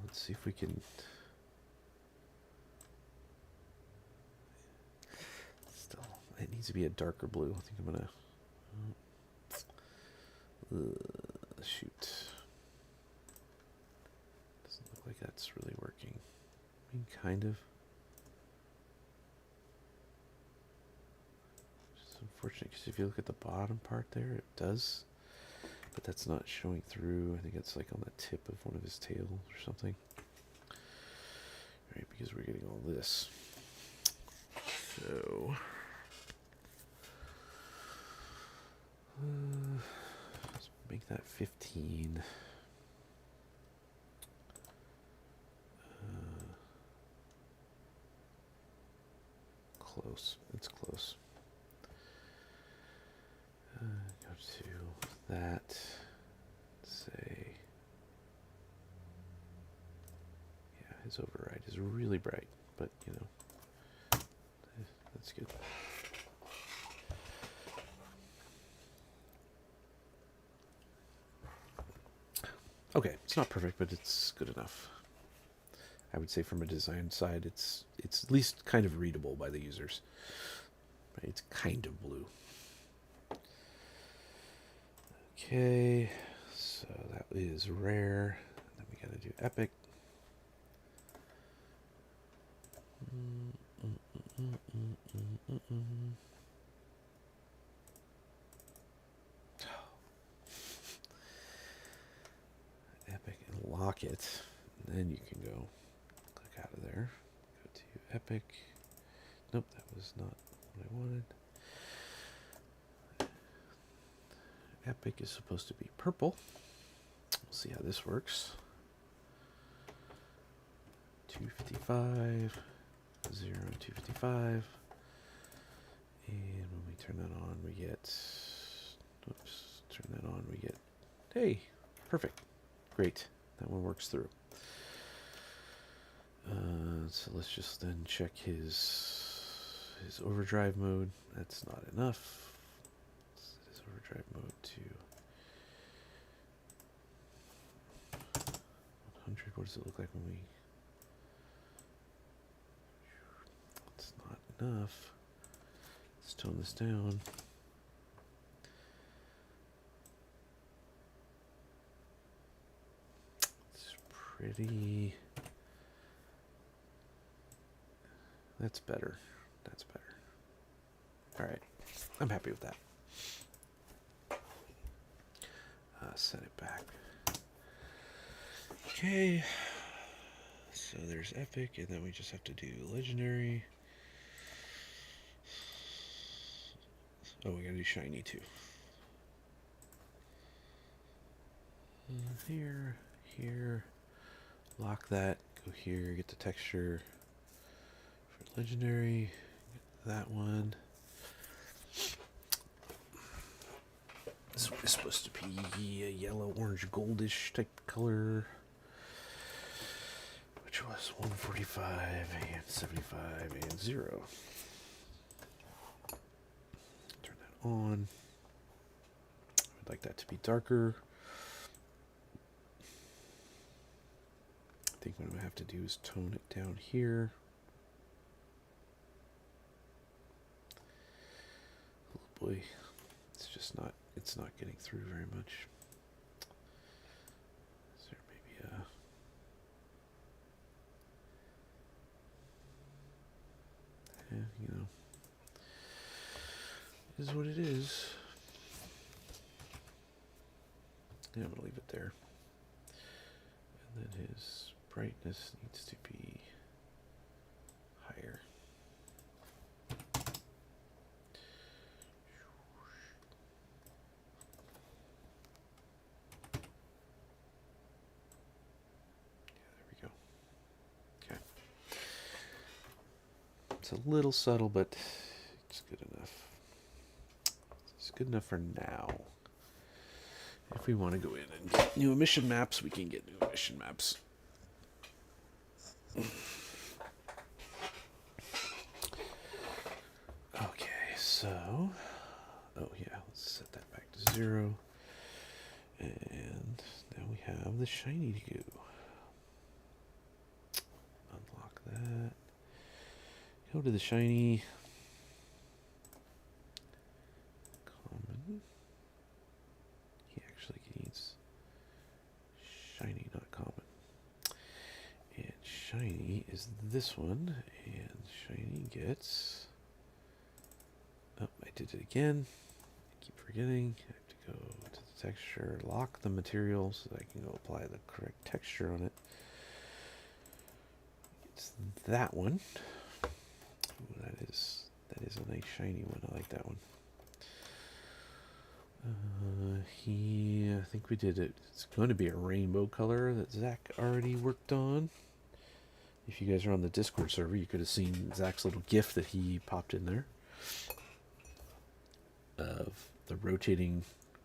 Let's see if we can... Still, it needs to be a darker blue. I think I'm going to... shoot. Doesn't look like that's really working. I mean, kind of. It's unfortunate because if you look at the bottom part there, it does. But that's not showing through. I think it's like on the tip of one of his tails or something. Right, because we're getting all this. So... let's make that 15. Close. It's close. Go to that. Say, yeah, his override is really bright, but you know, that's good. Okay, it's not perfect, but it's good enough. I would say from a design side, it's at least kind of readable by the users. Right? It's kind of blue. Okay, so that is rare. Then we gotta do epic. Epic and lock it. And then you can go click out of there. Go to epic. Nope, that was not what I wanted. Epic is supposed to be purple. We'll see how this works. 255, 0, 255. And when we turn that on, we get, oops, turn that on, we get, hey, perfect. Great. That one works through. So let's just then check his overdrive mode. That's not enough. His overdrive mode to 100. What does it look like when we... It's not enough. Let's tone this down. It's pretty... That's better. That's better. All right. I'm happy with that. Set it back. Okay. So there's epic, and then we just have to do legendary. Oh, we gotta do shiny too. Here, here. Lock that. Go here. Get the texture. Legendary, that one. So is supposed to be a yellow, orange, goldish type color, which was 145 and 75 and 0. Turn that on. I'd like that to be darker. I think what I'm gonna have to do is tone it down here. Oh boy, it's not getting through very much. Is there maybe is what it is. Yeah, I'm gonna leave it there. And then his brightness needs to be higher. It's a little subtle, but it's good enough. It's good enough for now. If we want to go in and get new emission maps, we can get new emission maps. Okay, so... Oh yeah, let's set that back to 0. And now we have the shiny to go. Unlock that. Go to the shiny. Common. He actually needs shiny, not common. And shiny is this one. And shiny gets... Oh, I did it again. I keep forgetting. I have to go to the texture, lock the material so that I can go apply the correct texture on it. It's that one. Ooh, that is a nice shiny one. I like that one. I think we did it. It's going to be a rainbow color that Zach already worked on. If you guys are on the Discord server, you could have seen Zach's little GIF that he popped in there of the rotating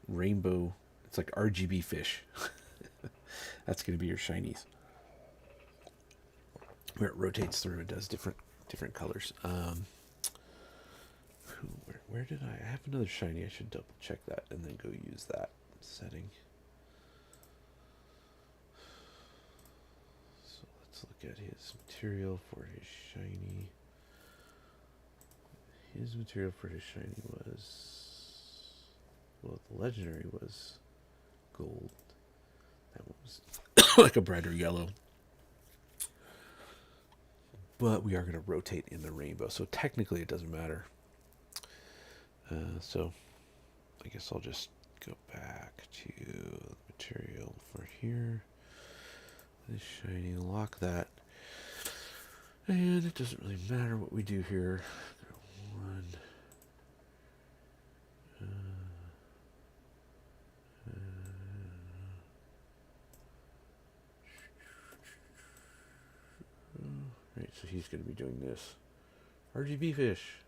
rainbow. It's like RGB fish. That's going to be your shinies. Where it rotates through, it does different colors. Where did I have another shiny? I should double check that and then go use that setting. So let's look at his material for his shiny. His material for his shiny was, well, the legendary was gold. That one was like a brighter yellow. But we are going to rotate in the rainbow, so technically it doesn't matter. So I guess I'll just go back to the material for here. This shiny, lock that. And it doesn't really matter what we do here. One. Right, so he's going to be doing this. RGB fish.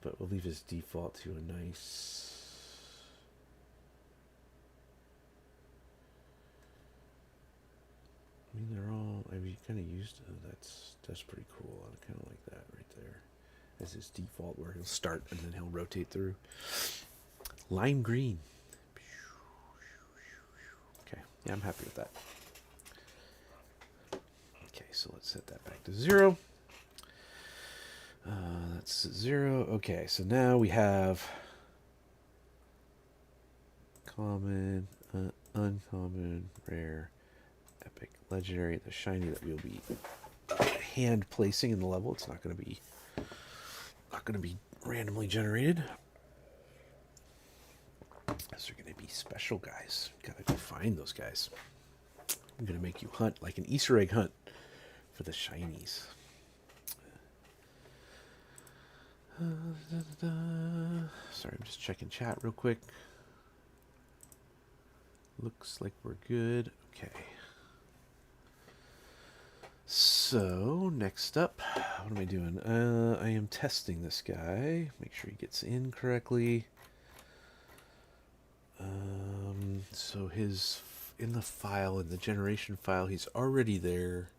But we'll leave his default to a nice... I mean, they're all... I mean, kind of used to... That's pretty cool. I kind of like that right there. As his default, where he'll start and then he'll rotate through. Lime green. Okay, yeah, I'm happy with that. Okay, so let's set that back to 0. That's 0. Okay, so now we have common, uncommon, rare, epic, legendary, the shiny that we'll be hand placing in the level. It's not going to be randomly generated. Those are going to be special guys. Gotta go find those guys. I'm going to make you hunt like an Easter egg hunt for the shinies. Sorry, I'm just checking chat real quick. Looks like we're good. Okay. So So, next up, what am I doing? I am testing this guy. Make sure he gets in correctly. So in the file, in the generation file, he's already there,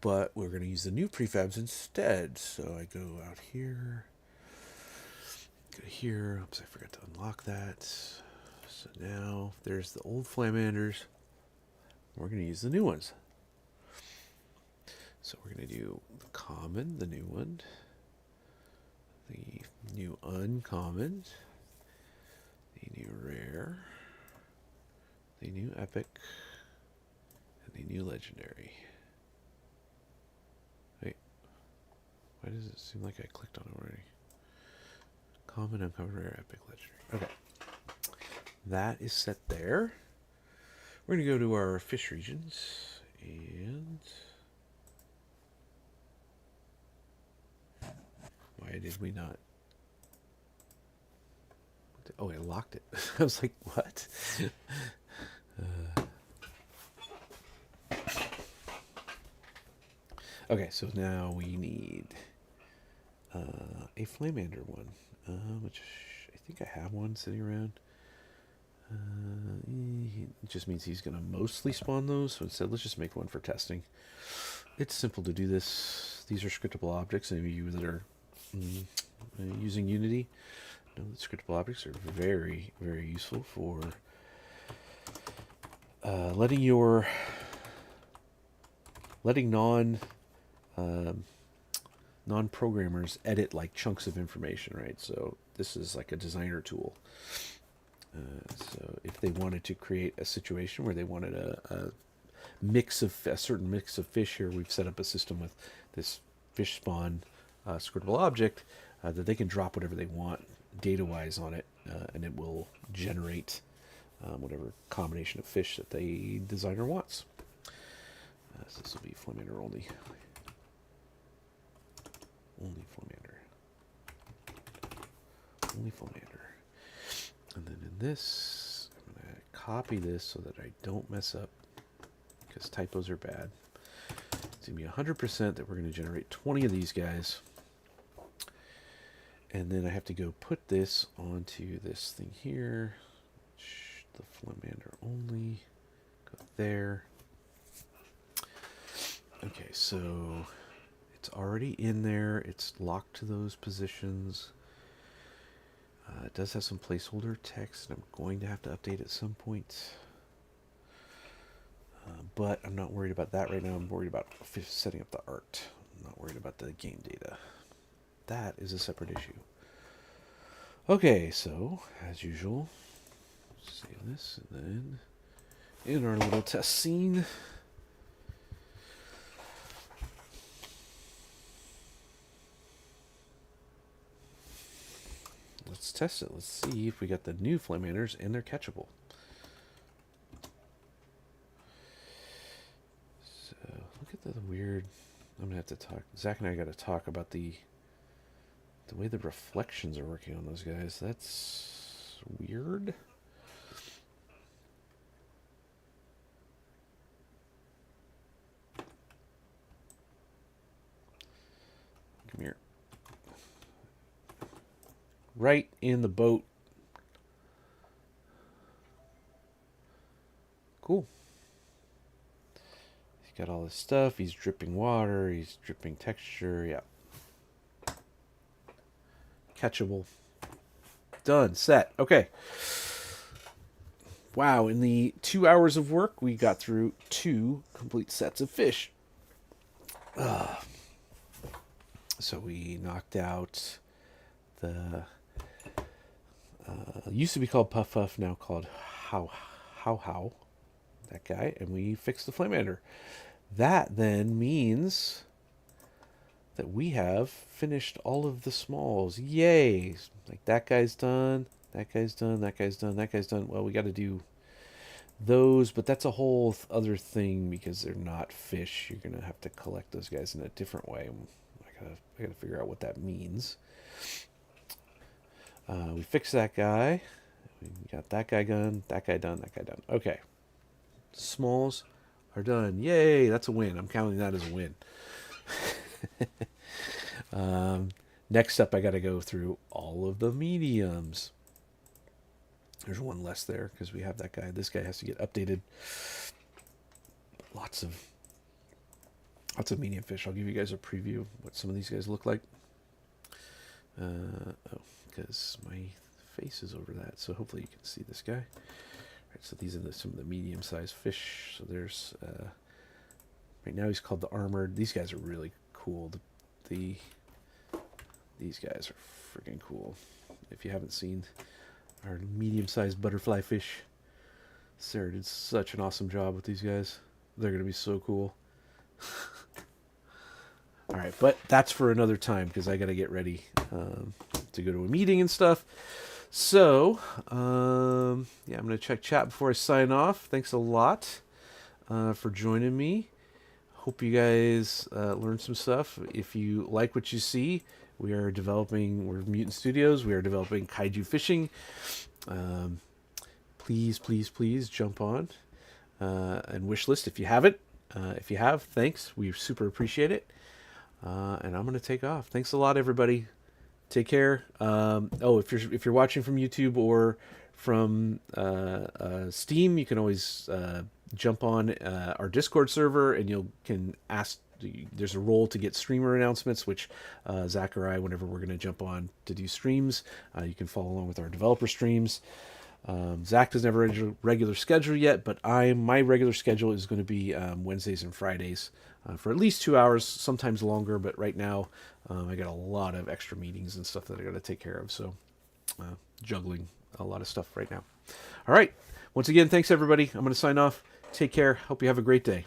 but we're going to use the new prefabs instead. So I go out here, go here. Oops, I forgot to unlock that. So now there's the old Flamanders. We're going to use the new ones. So we're going to do the common, the new one, the new uncommon, the new rare, the new epic, and the new legendary. Wait, why does it seem like I clicked on it already? Common, uncommon, rare, epic, legendary. Okay, that is set there. We're going to go to our fish regions, and why did we not? Oh, I locked it. I was like, what? Okay, so now we need a Flamander one, which I think I have one sitting around. It just means he's going to mostly spawn those, so instead let's just make one for testing. It's simple to do this. These are scriptable objects, and you that are using Unity know that scriptable objects are very, very useful for letting non-programmers edit like chunks of information, right? So this is like a designer tool. So if they wanted to create a situation where they wanted a certain mix of fish here, we've set up a system with this fish spawn scriptable object that they can drop whatever they want data-wise on it, and it will generate whatever combination of fish that the designer wants. So this will be Flamander only. Only Flamander. Only Flamander. And then in this, I'm going to copy this so that I don't mess up, because typos are bad. It's going to be 100% that we're going to generate 20 of these guys. And then I have to go put this onto this thing here. The Flamander only. Go there. Okay, so it's already in there. It's locked to those positions. It does have some placeholder text, and I'm going to have to update at some point. But I'm not worried about that right now. I'm worried about setting up the art. I'm not worried about the game data. That is a separate issue. Okay, so, as usual, save this, and then in our little test scene, let's test it. Let's see if we got the new Flamanders and they're catchable. So, look at the weird... I'm going to have to talk... Zach and I got to talk about the way the reflections are working on those guys. That's weird. Come here. Right in the boat. Cool. He's got all this stuff. He's dripping water. He's dripping texture. Yeah. Catchable. Done. Set. Okay. Wow. In the 2 hours of work, we got through 2 complete sets of fish. So we knocked out the... used to be called Puff Puff, now called How. That guy. And we fixed the Flamander. That then means that we have finished all of the smalls. Yay! Like that guy's done, that guy's done, that guy's done, that guy's done. Well, we got to do those, but that's a whole other thing because they're not fish. You're gonna have to collect those guys in a different way. I gotta figure out what that means. We fixed that guy. We got that guy done, that guy done, that guy done. Okay, smalls are done. Yay! That's a win. I'm counting that as a win. Next up, I got to go through all of the mediums. There's one less there because we have that guy. This guy has to get updated. Lots of medium fish. I'll give you guys a preview of what some of these guys look like. Oh, because my face is over that, so hopefully you can see this guy. All right, so these are some of the medium-sized fish. So there's right now he's called the armored. These guys are really cool. These guys are freaking cool. If you haven't seen our medium-sized butterfly fish, Sarah did such an awesome job with these guys. They're gonna be so cool. All right, but that's for another time because I got to get ready to go to a meeting and stuff. So, yeah, I'm going to check chat before I sign off. Thanks a lot for joining me. Hope you guys learned some stuff. If you like what you see, we're Mutant Studios. We are developing kaiju fishing. Please jump on and wish list if you haven't. If you have, thanks. We super appreciate it. And I'm gonna take off. Thanks a lot, everybody. Take care. If you're watching from YouTube or from Steam, you can always jump on our Discord server, and you can ask. There's a role to get streamer announcements, which Zach or I, whenever we're gonna jump on to do streams, you can follow along with our developer streams. Zach doesn't have a regular schedule yet, but my regular schedule is going to be Wednesdays and Fridays for at least 2 hours, sometimes longer. But right now, I got a lot of extra meetings and stuff that I got to take care of. So juggling a lot of stuff right now. All right. Once again, thanks everybody. I'm going to sign off. Take care. Hope you have a great day.